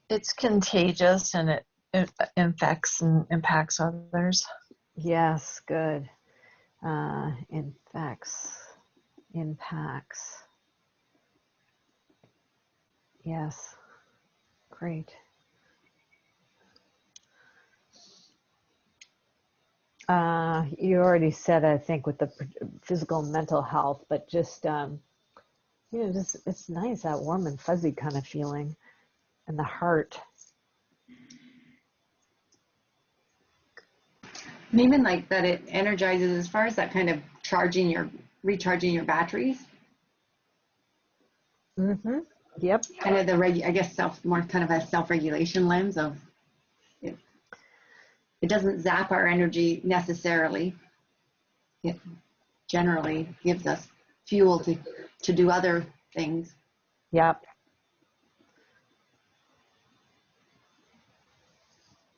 It's contagious and it infects and impacts others. Yes. Good. Infects. Impacts. Yes. Great. You already said, I think, with the physical and mental health, but just, just it's nice, that warm and fuzzy kind of feeling in the heart. And even like that it energizes as far as that kind of recharging your batteries. Mm-hmm. Yep. Kind of I guess more kind of a self-regulation lens of it. It doesn't zap our energy necessarily. It generally gives us fuel to do other things. Yep.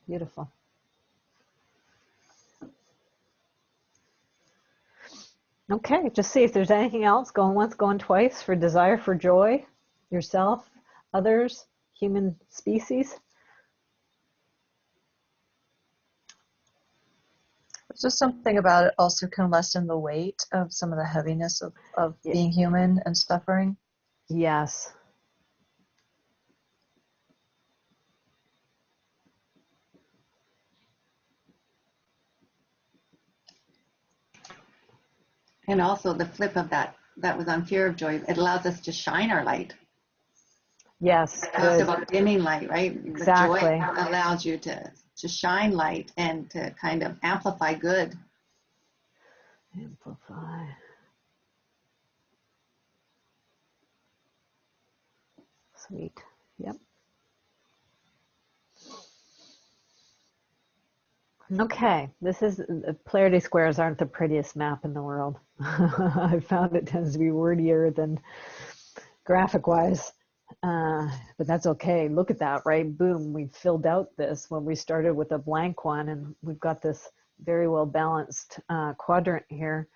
Beautiful. Okay, just see if there's anything else. Going once, going twice for desire for joy, yourself, others, human species. It's just something about it also can lessen the weight of some of the heaviness of being human and suffering. Yes. And also the flip of that was on fear of joy. It allows us to shine our light. Yes. It talks about dimming light, right? Exactly. The joy allows you to shine light and to kind of amplify good. Amplify. Sweet. Yep. Okay, this is, Polarity Squares aren't the prettiest map in the world. I found it tends to be wordier than graphic-wise. But that's okay. Look at that, right? Boom, we filled out this when we started with a blank one, and we've got this very well balanced quadrant here.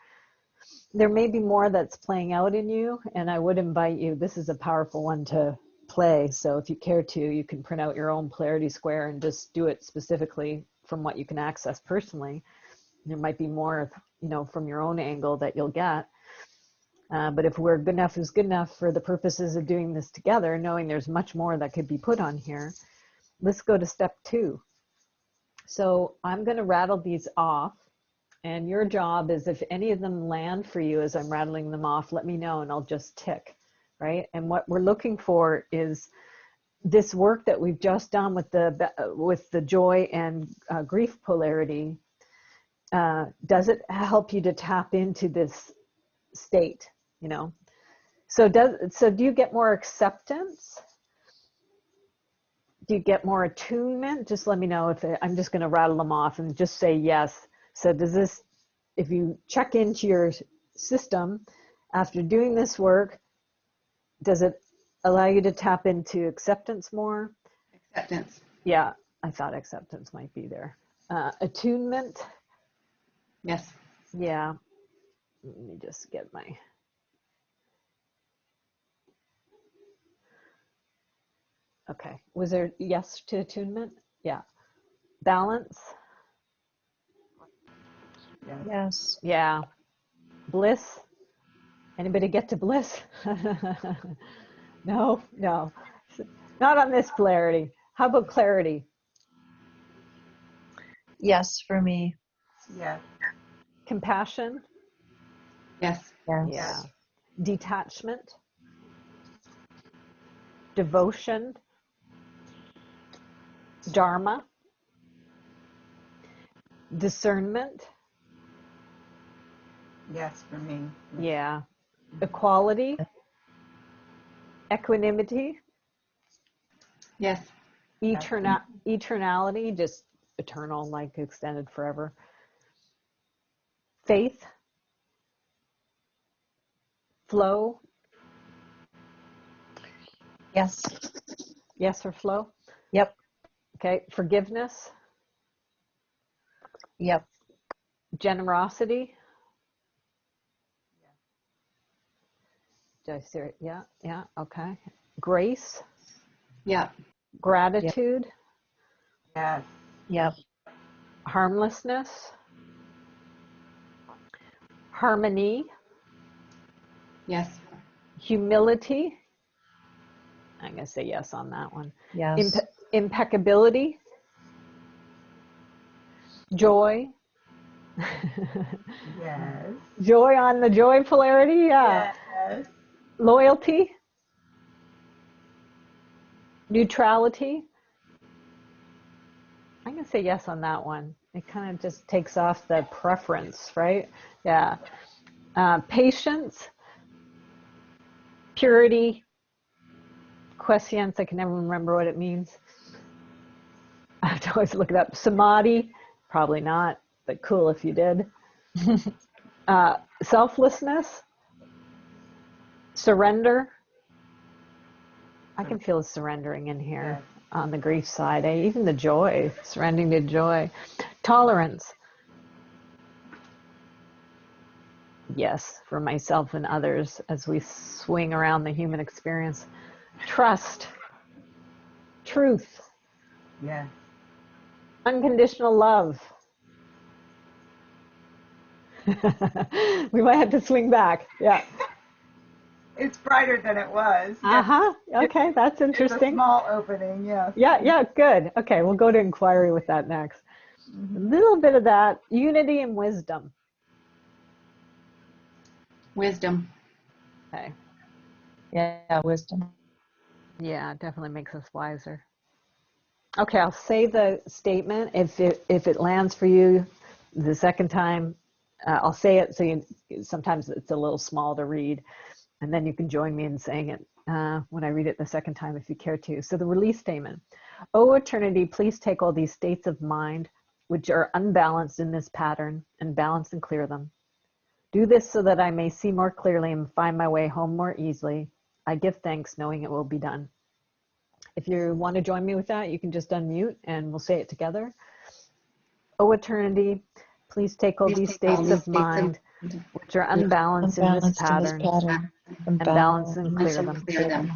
There may be more that's playing out in you, and I would invite you, this is a powerful one to play. So if you care to, you can print out your own polarity square and just do it specifically from what you can access personally. There might be more, from your own angle that you'll get. But if we're good enough is good enough for the purposes of doing this together, knowing there's much more that could be put on here, let's go to step 2. So I'm going to rattle these off, and your job is, if any of them land for you as I'm rattling them off, let me know and I'll just tick, right? And what we're looking for is this work that we've just done with the joy and grief polarity. Does it help you to tap into this state? So do you get more acceptance? Do you get more attunement? Just let me know. I'm just going to rattle them off and just say yes. So does this, if you check into your system after doing this work, does it allow you to tap into acceptance more? Acceptance. Yeah, I thought acceptance might be there. Attunement? Yes. Yeah. Let me just get my... Okay. Was there yes to attunement? Yeah. Balance? Yes. Yeah. Bliss? Anybody get to bliss? No. Not on this polarity. How about clarity? Yes, for me. Yes. Compassion? Yes. Yes. Yeah. Detachment? Devotion? Dharma? Discernment? Yes, for me. Yeah. Equality? Equanimity? Yes. Eternality, just eternal, like extended forever. Faith? Flow? Yes. Yes or flow? Yep. Okay. Forgiveness? Yep. Generosity? Did I say it? Yeah, okay. Grace? Yeah. Gratitude? Yes. Yep. Harmlessness? Harmony? Yes. Humility? I'm going to say yes on that one. Yes. Impeccability? Joy? Yes. Joy on the joy polarity? Yeah. Yes. Loyalty? Neutrality? I'm going to say yes on that one. It kind of just takes off the preference, right? Yeah. Patience? Purity? Quiescence, I can never remember what it means. I have to always look it up. Samadhi? Probably not, but cool if you did. Selflessness? Surrender? I can feel surrendering in here on the grief side. Even the joy, surrendering to joy. Tolerance? Yes, for myself and others as we swing around the human experience. Trust? Truth? Yes. Unconditional love? We might have to swing back. Yeah. It's brighter than it was. Uh-huh. Okay, that's It's a interesting. small opening, yes. Yeah, good. Okay, we'll go to inquiry with that next. A little bit of that. Unity and wisdom. Wisdom. Okay. Yeah, wisdom. Yeah, it definitely makes us wiser. Okay, I'll say the statement. If it lands for you the second time, I'll say it. So sometimes it's a little small to read, and then you can join me in saying it when I read it the second time if you care to. So the release statement. O eternity, please take all these states of mind which are unbalanced in this pattern and balance and clear them. Do this so that I may see more clearly and find my way home more easily. I give thanks knowing it will be done. If you want to join me with that, you can just unmute and we'll say it together. O eternity, please take all these states of mind which are unbalanced in this pattern and balance and clear them.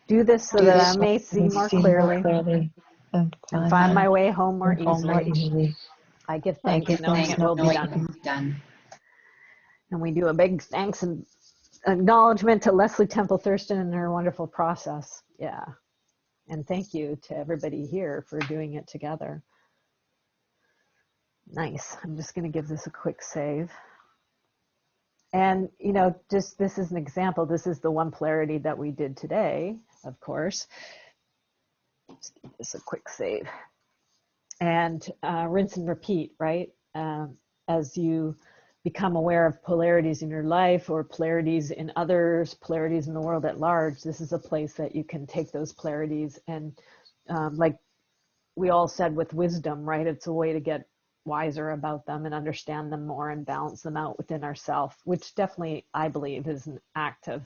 Do this so that I may see more clearly and find my way home more easily. I give thanks knowing it will be done. And we do a big thanks and acknowledgement to Leslie Temple Thurston and her wonderful process. Yeah. And thank you to everybody here for doing it together. Nice. I'm just going to give this a quick save. And, you know, just this is an example. This is the one polarity that we did today, of course. Just give this a quick save. And rinse and repeat, right? As you become aware of polarities in your life or polarities in others, polarities in the world at large, this is a place that you can take those polarities and like we all said with wisdom, right? It's a way to get wiser about them and understand them more and balance them out within ourselves, which definitely, I believe, is an act of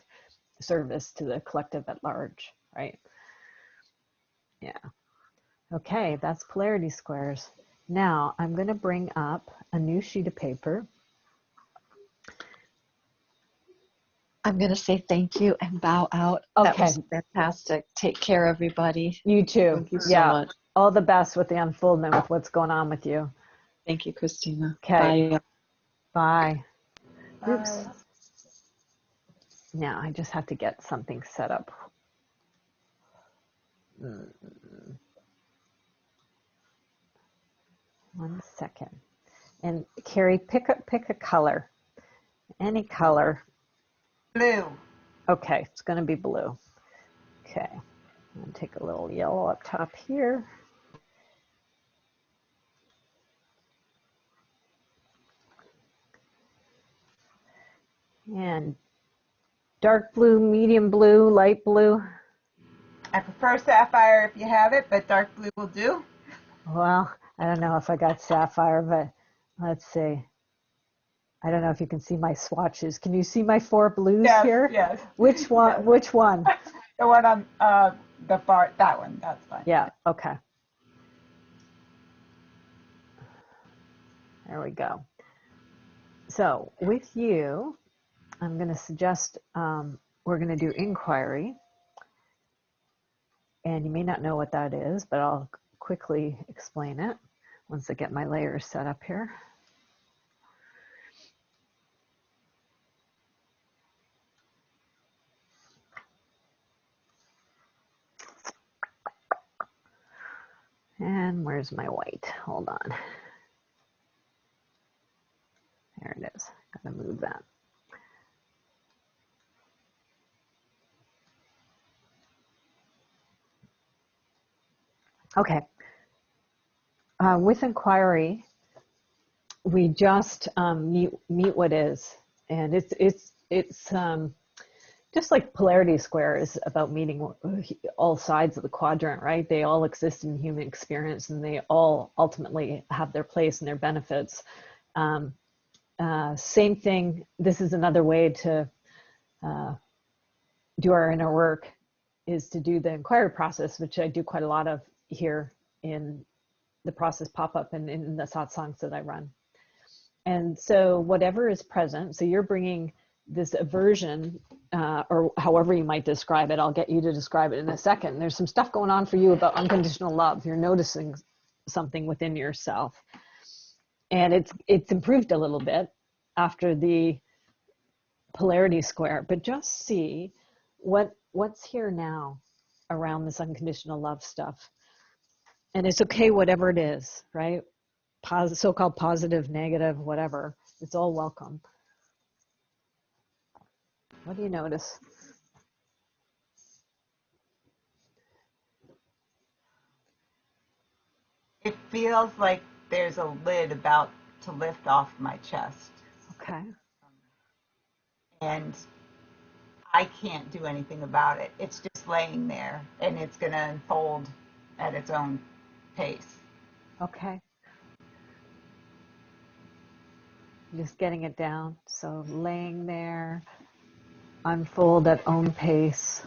service to the collective at large, right? Yeah. Okay, that's polarity squares. Now I'm going to bring up a new sheet of paper. I'm going to say thank you and bow out. Okay. That was fantastic. Take care, everybody. You too. Thank you so much. All the best with the unfoldment with what's going on with you. Thank you, Christina. Okay. Bye. Bye. Oops. Now I just have to get something set up. One second. And Carrie, pick a color. Any color. Blue. Okay, it's going to be blue. Okay. I'm going to take a little yellow up top here. And dark blue, medium blue, light blue. I prefer sapphire if you have it, but dark blue will do. Well, I don't know if I got sapphire, but let's see. I don't know if you can see my swatches. Can you see my 4 blues here? Yes. Which one? Yes. Which one? The one on the far, that one. That's fine. Yeah. Okay. There we go. So with you, I'm going to suggest we're going to do inquiry. And you may not know what that is, but I'll quickly explain it once I get my layers set up here. And where's my white? Hold on. There it is. Gotta move that. Okay. With inquiry, we just meet what is, and it's just like polarity square is about meeting all sides of the quadrant, right? They all exist in human experience, and they all ultimately have their place and their benefits. Same thing. This is another way to do our inner work, is to do the inquiry process, which I do quite a lot of here in the process pop-up and in the satsangs that I run. And so whatever is present, so you're bringing this aversion, or however you might describe it, I'll get you to describe it in a second. There's some stuff going on for you about unconditional love. You're noticing something within yourself. And it's improved a little bit after the polarity square, but just see what's here now around this unconditional love stuff. And it's okay, whatever it is, right? So-called positive, negative, whatever. It's all welcome. What do you notice? It feels like there's a lid about to lift off my chest. Okay. And I can't do anything about it. It's just laying there, and it's going to unfold at its own pace. Okay. Just getting it down. So laying there, unfold at own pace.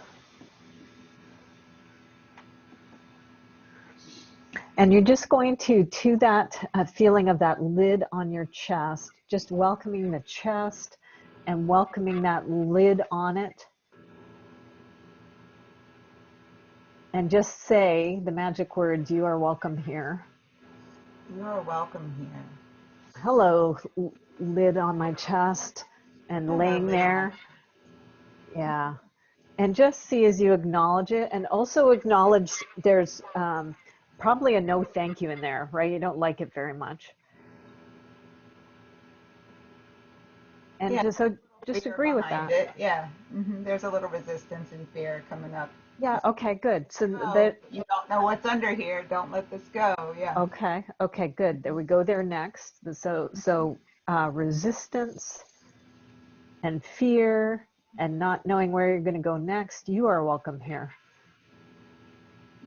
And you're just going to that feeling of that lid on your chest, just welcoming the chest and welcoming that lid on it. And just say the magic words, you are welcome here. You are welcome here. Hello, lid on my chest, and Hello, laying lid. there. Yeah. And just see as you acknowledge it, and also acknowledge there's probably a no thank you in there, right? You don't like it very much. And Yeah. just Fear agree with behind that. it. Yeah. There's a little resistance and fear coming up. Yeah, okay, good. So Oh, that, you don't know what's under here. Don't let this go. Yeah. okay, good. There we go there next. So resistance and fear and not knowing where you're going to go next, you are welcome here.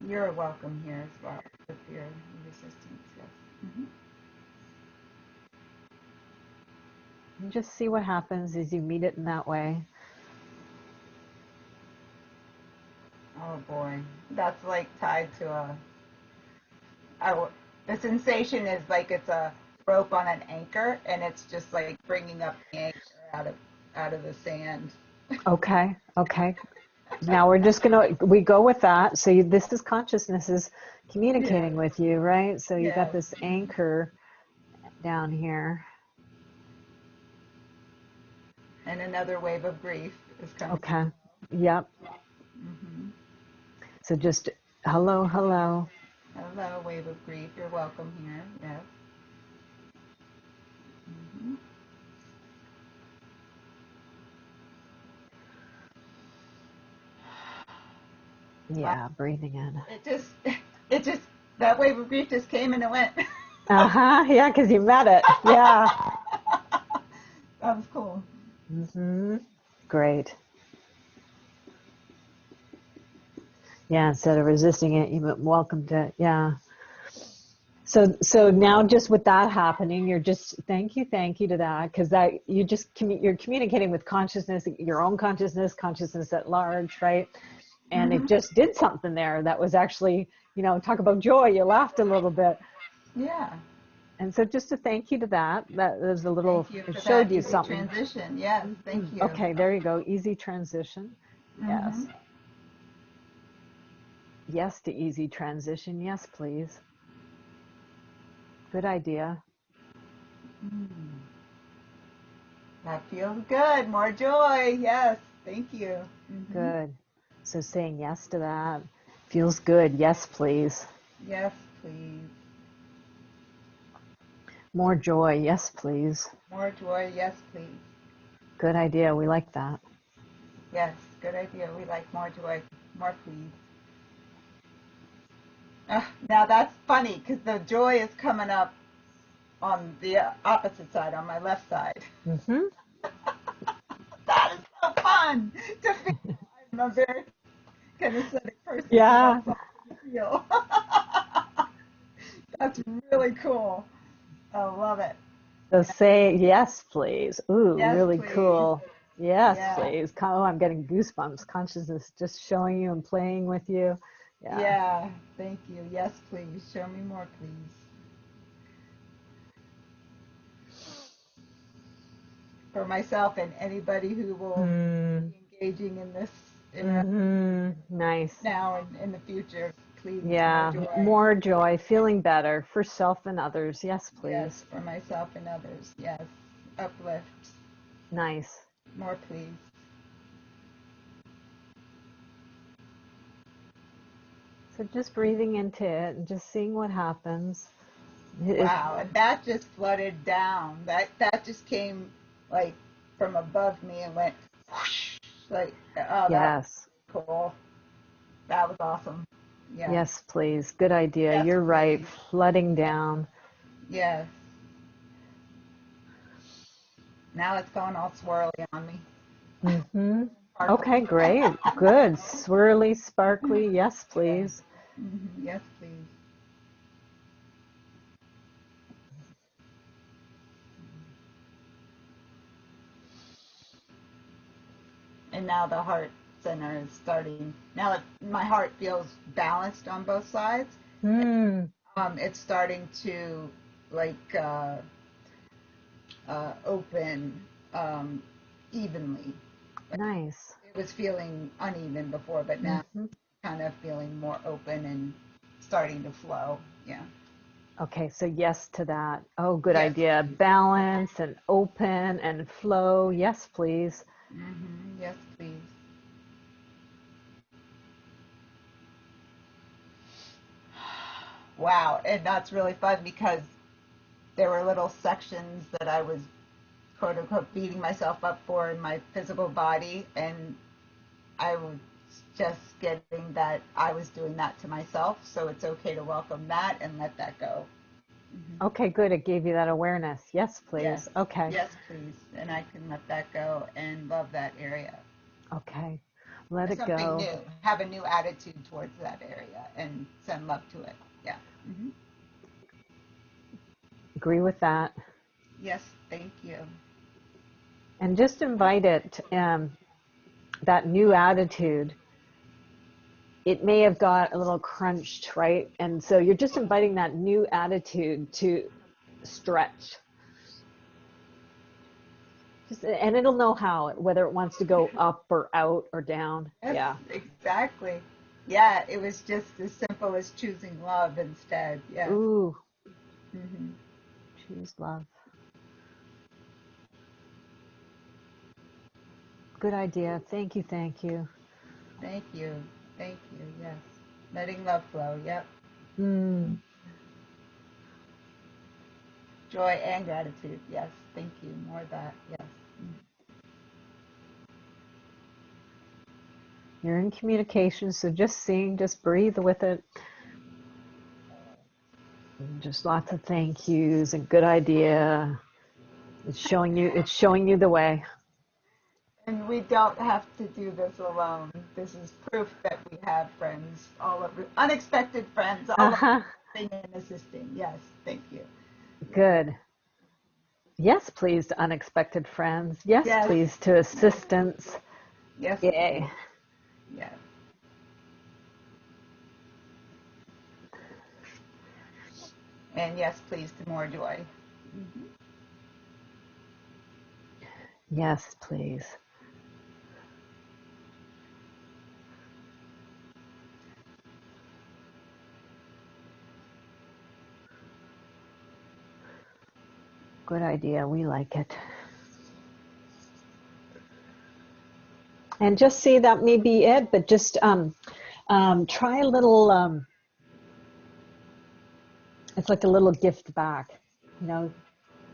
You're welcome here as well. The fear and resistance. Yes. And just see what happens as you meet it in that way. Oh boy, that's like tied to the sensation is like it's a rope on an anchor, and it's just like bringing up the anchor out of the sand. Okay. Now we go with that. So this is consciousness is communicating Yeah. with you, right? So you got Yes. this anchor down here. And another wave of grief is coming. Okay. Yep. Mm-hmm. So just hello. Hello, wave of grief. You're welcome here. Yes. Mm-hmm. Wow. Yeah, breathing in. It just, that wave of grief just came and it went. Yeah, because you met it. Yeah. That was cool. Great. Yeah, instead of resisting it, you welcomed it. Yeah. So now just with that happening, you're just thank you to that, because that you're communicating with consciousness, your own consciousness at large, right? And it just did something there that was actually, talk about joy. You laughed a little bit. Yeah. And so just a thank you to that. That was a little, Thank you it for showed that you easy something. transition. Yes, thank you. Okay, there you go. Easy transition. Yes. Mm-hmm. Yes to easy transition. Yes, please. Good idea. That feels good. More joy. Yes, thank you. Mm-hmm. Good. So saying yes to that feels good. Yes, please. Yes, please. More joy. Yes, please. More joy. Yes, please. Good idea. We like that. Yes, good idea. We like more joy. More please. Now that's funny because the joy is coming up on the opposite side, on my left side. Mm-hmm. That is so fun to feel. I'm a very kinesthetic person, so Yeah. that's fun to feel. That's really cool. I love it. So say yes, please. Ooh, Yes, really please. cool. Yes, Yeah. please. Oh, I'm getting goosebumps. Consciousness just showing you and playing with you. Yeah. Yeah. Thank you. Yes, please. Show me more, please. For myself and anybody who will Mm. be engaging in this interaction Nice. now and in the future, please, more Yeah. joy. More joy, feeling better for self and others. Yes, Yes, please. for myself and others. Yes. Uplift. Nice. More, please. So just breathing into it and just seeing what happens. Wow, and that just flooded down. That just came like from above me and went whoosh, like, oh, that was Yes. cool. That was awesome. Yes. Yes, please. Good idea. Yes, You're right. please. Flooding down. Yes. Now it's going all swirly on me. Mm-hmm. Sparkly. Okay, great. Good. Swirly, sparkly. Yes, Yeah. please. Yes, please. And now the heart center is starting. Now my heart feels balanced on both sides. Hmm. it's starting to like open evenly. Like, Nice. it was feeling uneven before, but now kind of feeling more open and starting to flow. Yeah. Okay, so yes to that. Oh, good Yes, idea. please. Balance and open and flow. Yes, please. Yes, please. Wow, and that's really fun because there were little sections that I was quote unquote beating myself up for in my physical body, and I was just getting that I was doing that to myself. So it's okay to welcome that and let that go. Okay, good. It gave you that awareness. Yes, Yes, please. Okay. yes, please. And I can let that go and love that area. Okay. Let it Something go. new. Have a new attitude towards that area and send love to it. Yeah. Agree with that. Yes, thank you. And just invite it, that new attitude. It may have got a little crunched, right? And so you're just inviting that new attitude to stretch. And it'll know how, whether it wants to go up or out or down. Yes, Yeah. exactly. Yeah, it was just as simple as choosing love instead. Yes. Ooh, hmm choose love. Good idea. Thank you. Thank you. Thank you. Thank you. Yes. Letting love flow. Yep. Mm. Joy and gratitude. Yes. Thank you. More of that. Yes. You're in communication, so just seeing, just breathe with it. And just lots of thank yous and good idea. It's showing you the way. And we don't have to do this alone. This is proof that we have friends, all of unexpected friends, all of Uh-huh. helping and assisting. Yes. Thank you. Good. Yes, please to unexpected friends. Yes, Yes. please to assistance. Yes. Yay. Yes. And yes, please, to more joy. Yes, please. Good idea. We like it. And just see that may be it, but just try a little, it's like a little gift back. You know,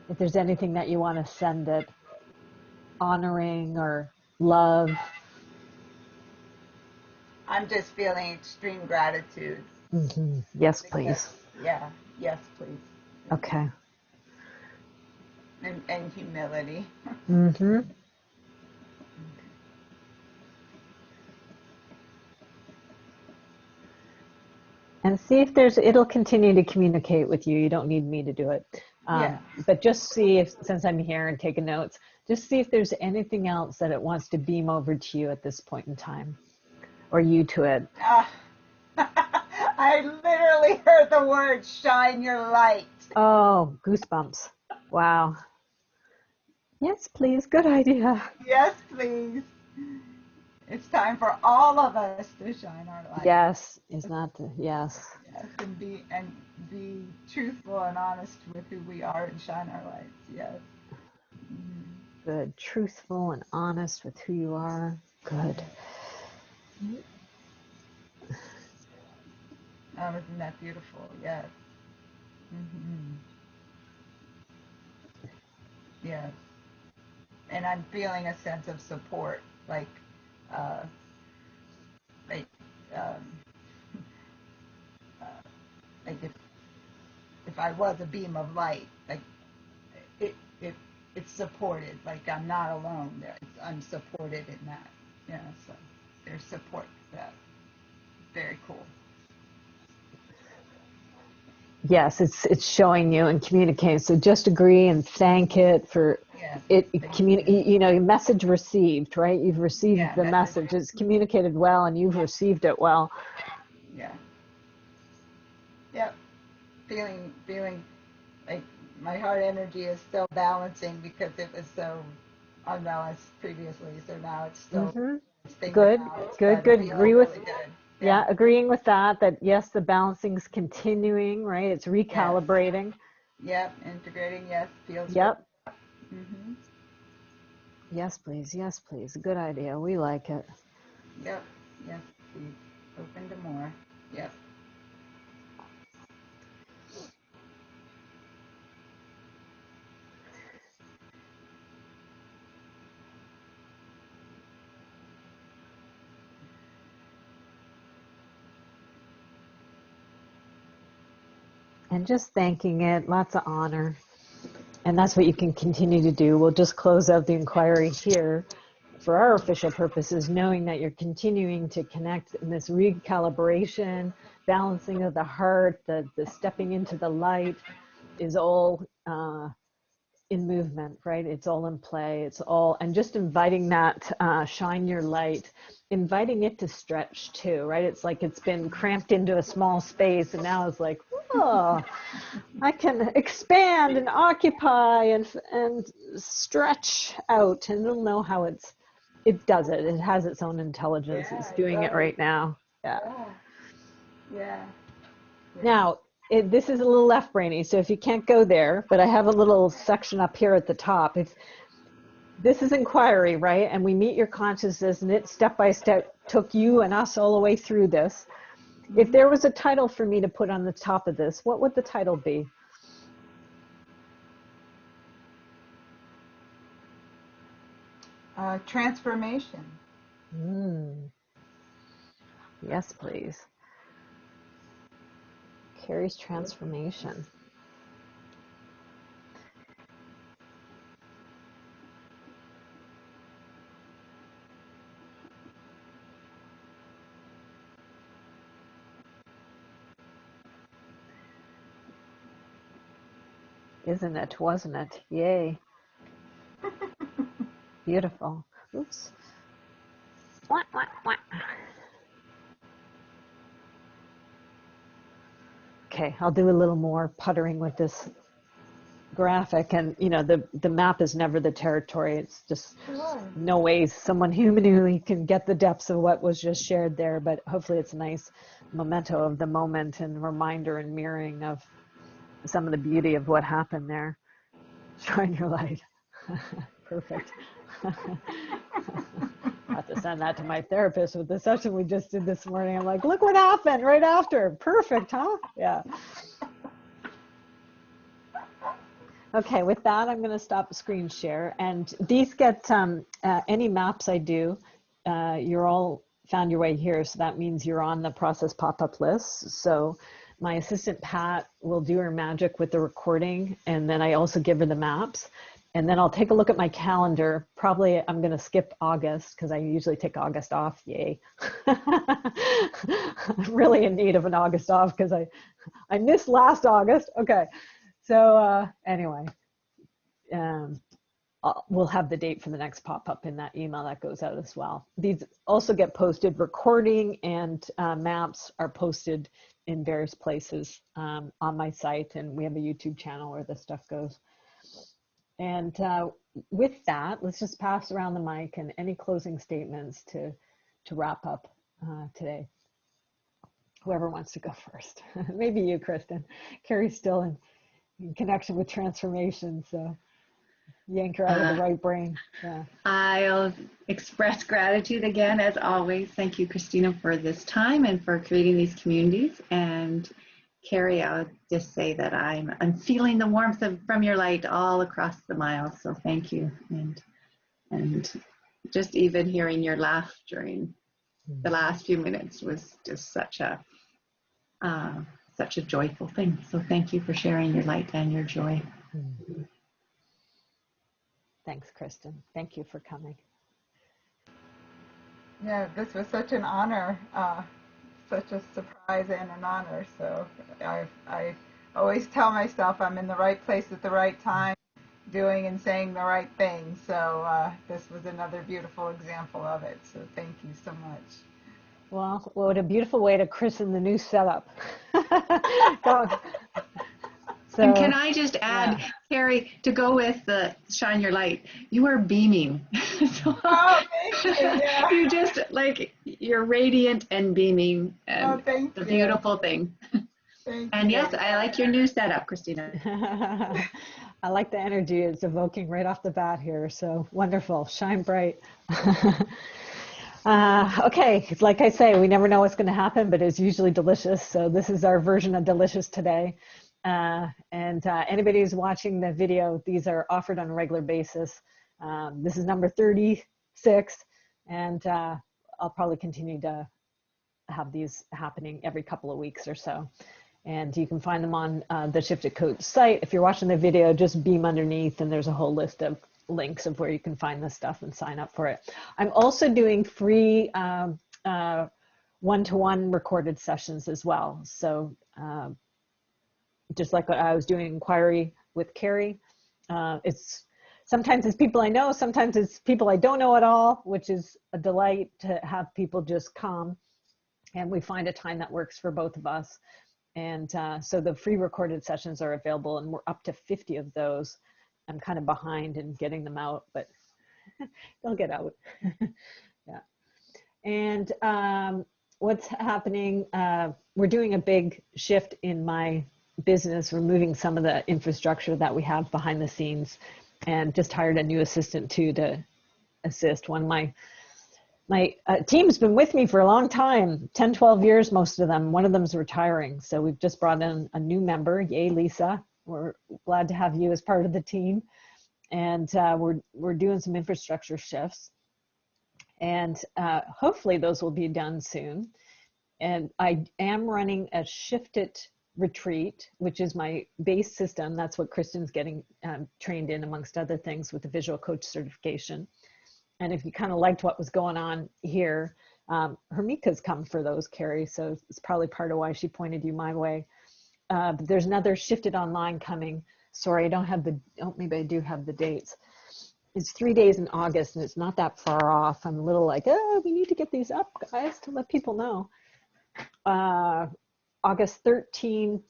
if there's anything that you want to send it, honoring or love. I'm just feeling extreme gratitude Yes, because, please. yeah, yes, please. Okay. And humility. Mm-hmm. And see if it'll continue to communicate with you. You don't need me to do it. Yeah. But just see if, since I'm here and taking notes, just see if there's anything else that it wants to beam over to you at this point in time, or you to it. I literally heard the word shine your light. Oh, goosebumps. Wow. Yes, please. Good idea. Yes, please. It's time for all of us to shine our light. Yes, is not the, yes. Yes, and be truthful and honest with who we are and shine our lights. Yes. Good. Truthful and honest with who you are. Good. Oh, isn't that beautiful? Yes. hmm Yes. And I'm feeling a sense of support, uh, like, um, uh, like if I was a beam of light, like it it's supported. Like I'm not alone. There, I'm supported in that. Yeah. So there's support for that. Very cool. Yes, it's showing you and communicating. So just agree and thank it for Yes. it. Thank you. You know, message received, right? You've received Yeah. the message. It's communicated well, and you've received it well. Yeah. Yep. feeling like my heart energy is still balancing because it was so unbalanced previously. So now it's still it's figuring Good, out, good, but good. feeling Agree with, really good. yeah, agreeing with that, that yes, the balancing's continuing, right? It's Yes. recalibrating. Yep. Integrating. Yes. Feels good. Yep. Mhm. Yes, please. Yes, please. Good idea. We like it. Yep. Yes. Please. Open to more. Yep. And just thanking it, lots of honor. And that's what you can continue to do. We'll just close out the inquiry here for our official purposes, knowing that you're continuing to connect in this recalibration, balancing of the heart, the stepping into the light is all in movement, right? It's all in play. It's all, and just inviting that shine your light, inviting it to stretch too, right? It's like it's been cramped into a small space, and now it's like, oh, I can expand and occupy and stretch out, and it'll know how it does it. It has its own intelligence. Yeah. It's doing it right now. Yeah. Yeah. Yeah. Yeah. Now, this is a little left brainy, so if you can't go there, but I have a little section up here at the top. If this is inquiry, right? And we meet your consciousness, and it step by step took you and us all the way through this. If there was a title for me to put on the top of this, what would the title be? Transformation. Yes, please. Carrie's transformation. Isn't it? Wasn't it? Yay. Beautiful. Oops. Wah, wah, wah. Okay, I'll do a little more puttering with this graphic, and the map is never the territory. It's just no ways someone humanly can get the depths of what was just shared there, but hopefully it's a nice memento of the moment and reminder and mirroring of some of the beauty of what happened there. Shine your light. Perfect. I have to send that to my therapist with the session we just did this morning. I'm like, look what happened right after. Perfect, huh? Yeah. Okay, with that, I'm going to stop the screen share. And these get any maps I do, you're all found your way here. So that means you're on the process pop-up list. So my assistant, Pat, will do her magic with the recording. And then I also give her the maps. And then I'll take a look at my calendar. Probably I'm going to skip August because I usually take August off. Yay. I'm really in need of an August off because I missed last August. Okay. So anyway, we'll have the date for the next pop-up in that email that goes out as well. These also get posted. Recording and maps are posted in various places on my site, and we have a YouTube channel where this stuff goes. And with that, let's just pass around the mic and any closing statements to wrap up today. Whoever wants to go first. Maybe you, Kristen. Carrie's still in connection with transformation, so yank her out of the right brain. Yeah. I'll express gratitude again, as always. Thank you, Christina, for this time and for creating these communities. And Carrie, I'll just say that I'm feeling the warmth from your light all across the mile. So thank you. And just even hearing your laugh during the last few minutes was just such a joyful thing. So thank you for sharing your light and your joy. Thanks, Kristen. Thank you for coming. Yeah, this was such an honor, such a surprise and an honor. So I always tell myself I'm in the right place at the right time, doing and saying the right thing. So this was another beautiful example of it. So thank you so much. Well, what a beautiful way to christen the new setup. So, and can I just add, Carrie, to go with the shine your light, you are beaming. So, Oh, thank you. Yeah. you just like, you're radiant and beaming, and thank it's a you. beautiful thing. Thank And you. yes, I like your new setup, Christina. I like the energy it's evoking right off the bat here. So wonderful. Shine bright. Okay, like I say, we never know what's going to happen, but it's usually delicious. So this is our version of delicious today. Anybody who's watching the video, these are offered on a regular basis. This is number 36, and I'll probably continue to have these happening every couple of weeks or so. And you can find them on the Shifted Coach site. If you're watching the video, just beam underneath, and there's a whole list of links of where you can find this stuff and sign up for it. I'm also doing free one-to-one recorded sessions as well. So just like I was doing inquiry with Carrie, sometimes it's people I know, sometimes it's people I don't know at all, which is a delight to have people just come, and we find a time that works for both of us. And so the free recorded sessions are available, and we're up to 50 of those. I'm kind of behind in getting them out, but they'll get out. Yeah. And what's happening, we're doing a big shift in my business. We're moving some of the infrastructure that we have behind the scenes, and just hired a new assistant too to assist. One of my team's been with me for a long time, 10, 12 years, most of them. One of them's retiring. So we've just brought in a new member. Yay, Lisa. We're glad to have you as part of the team. And we're doing some infrastructure shifts. And hopefully those will be done soon. And I am running a shifted retreat, which is my base system. That's what Kristen's getting trained in, amongst other things, with the visual coach certification. And if you kind of liked what was going on here, Hermika's come for those, Carrie, so it's probably part of why she pointed you my way. But there's another Shifted Online coming. Sorry, I don't have maybe I do have the dates. It's 3 days in August, and it's not that far off. I'm a little like, oh, we need to get these up, guys, to let people know. August 13,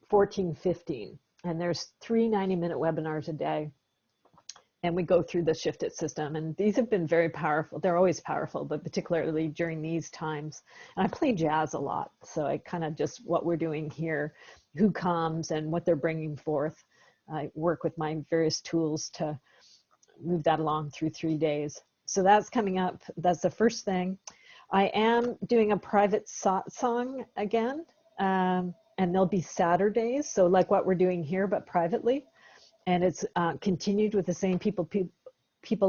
14, 15. And there's 3 90-minute webinars a day. And we go through the shifted system, and these have been very powerful. They're always powerful, but particularly during these times. And I play jazz a lot, so I kind of just what we're doing here, who comes and what they're bringing forth. I work with my various tools to move that along through 3 days. So that's coming up. That's the first thing. I am doing a private satsang again, and they'll be Saturdays, so like what we're doing here, but privately. And it's continued with the same people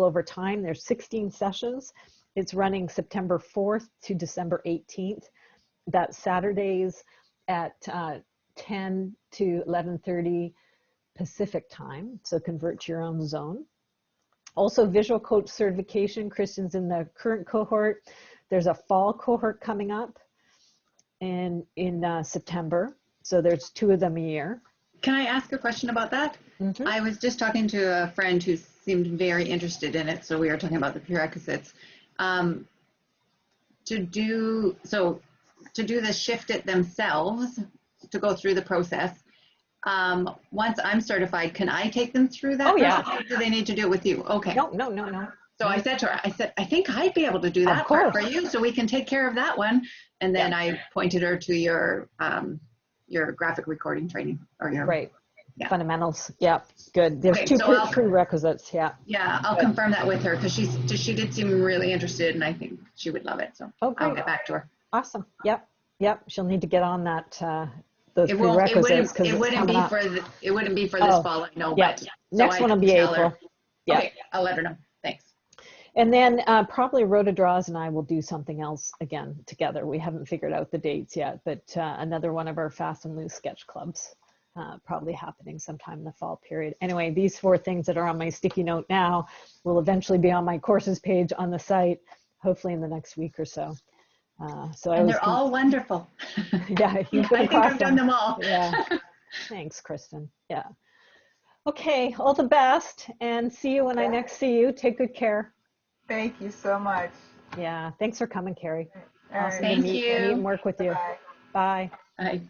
over time. There's 16 sessions. It's running September 4th to December 18th. That's Saturdays at 10 to 11:30 Pacific time. So convert to your own zone. Also, visual coach certification. Kristen's in the current cohort. There's a fall cohort coming up in September. So there's 2 of them a year. Can I ask a question about that? Mm-hmm. I was just talking to a friend who seemed very interested in it, so we were talking about the prerequisites. To do the shift it themselves, to go through the process. Once I'm certified, can I take them through that? Oh yeah. Or do they need to do it with you? Okay. No. So I said to her, I think I'd be able to do that part for you, so we can take care of that one. And then I pointed her to your graphic recording training, or your fundamentals. Yeah, good. There's 2 prerequisites. Yeah. Yeah, I'll confirm that with her, because she did seem really interested, and I think she would love it. So I'll get back to her. Awesome. Yep. She'll need to get on that. Those prerequisites, because it wouldn't be for this fall, I know. Yeah. But next one will be April. Yeah. Okay, I'll let her know. Thanks. And then probably Rhoda Draws and I will do something else again together. We haven't figured out the dates yet, but another one of our Fast and Loose sketch clubs probably happening sometime in the fall period. Anyway, these 4 things that are on my sticky note now will eventually be on my courses page on the site, hopefully in the next week or so. And they're all wonderful. Yeah, I think I've done them all. Yeah. Thanks, Kristen. Yeah. Okay, all the best, and see you when I next see you. Take good care. Thank you so much. Yeah, thanks for coming, Carrie. All right. Thank you. Meet and work with you. Bye. Bye. Bye.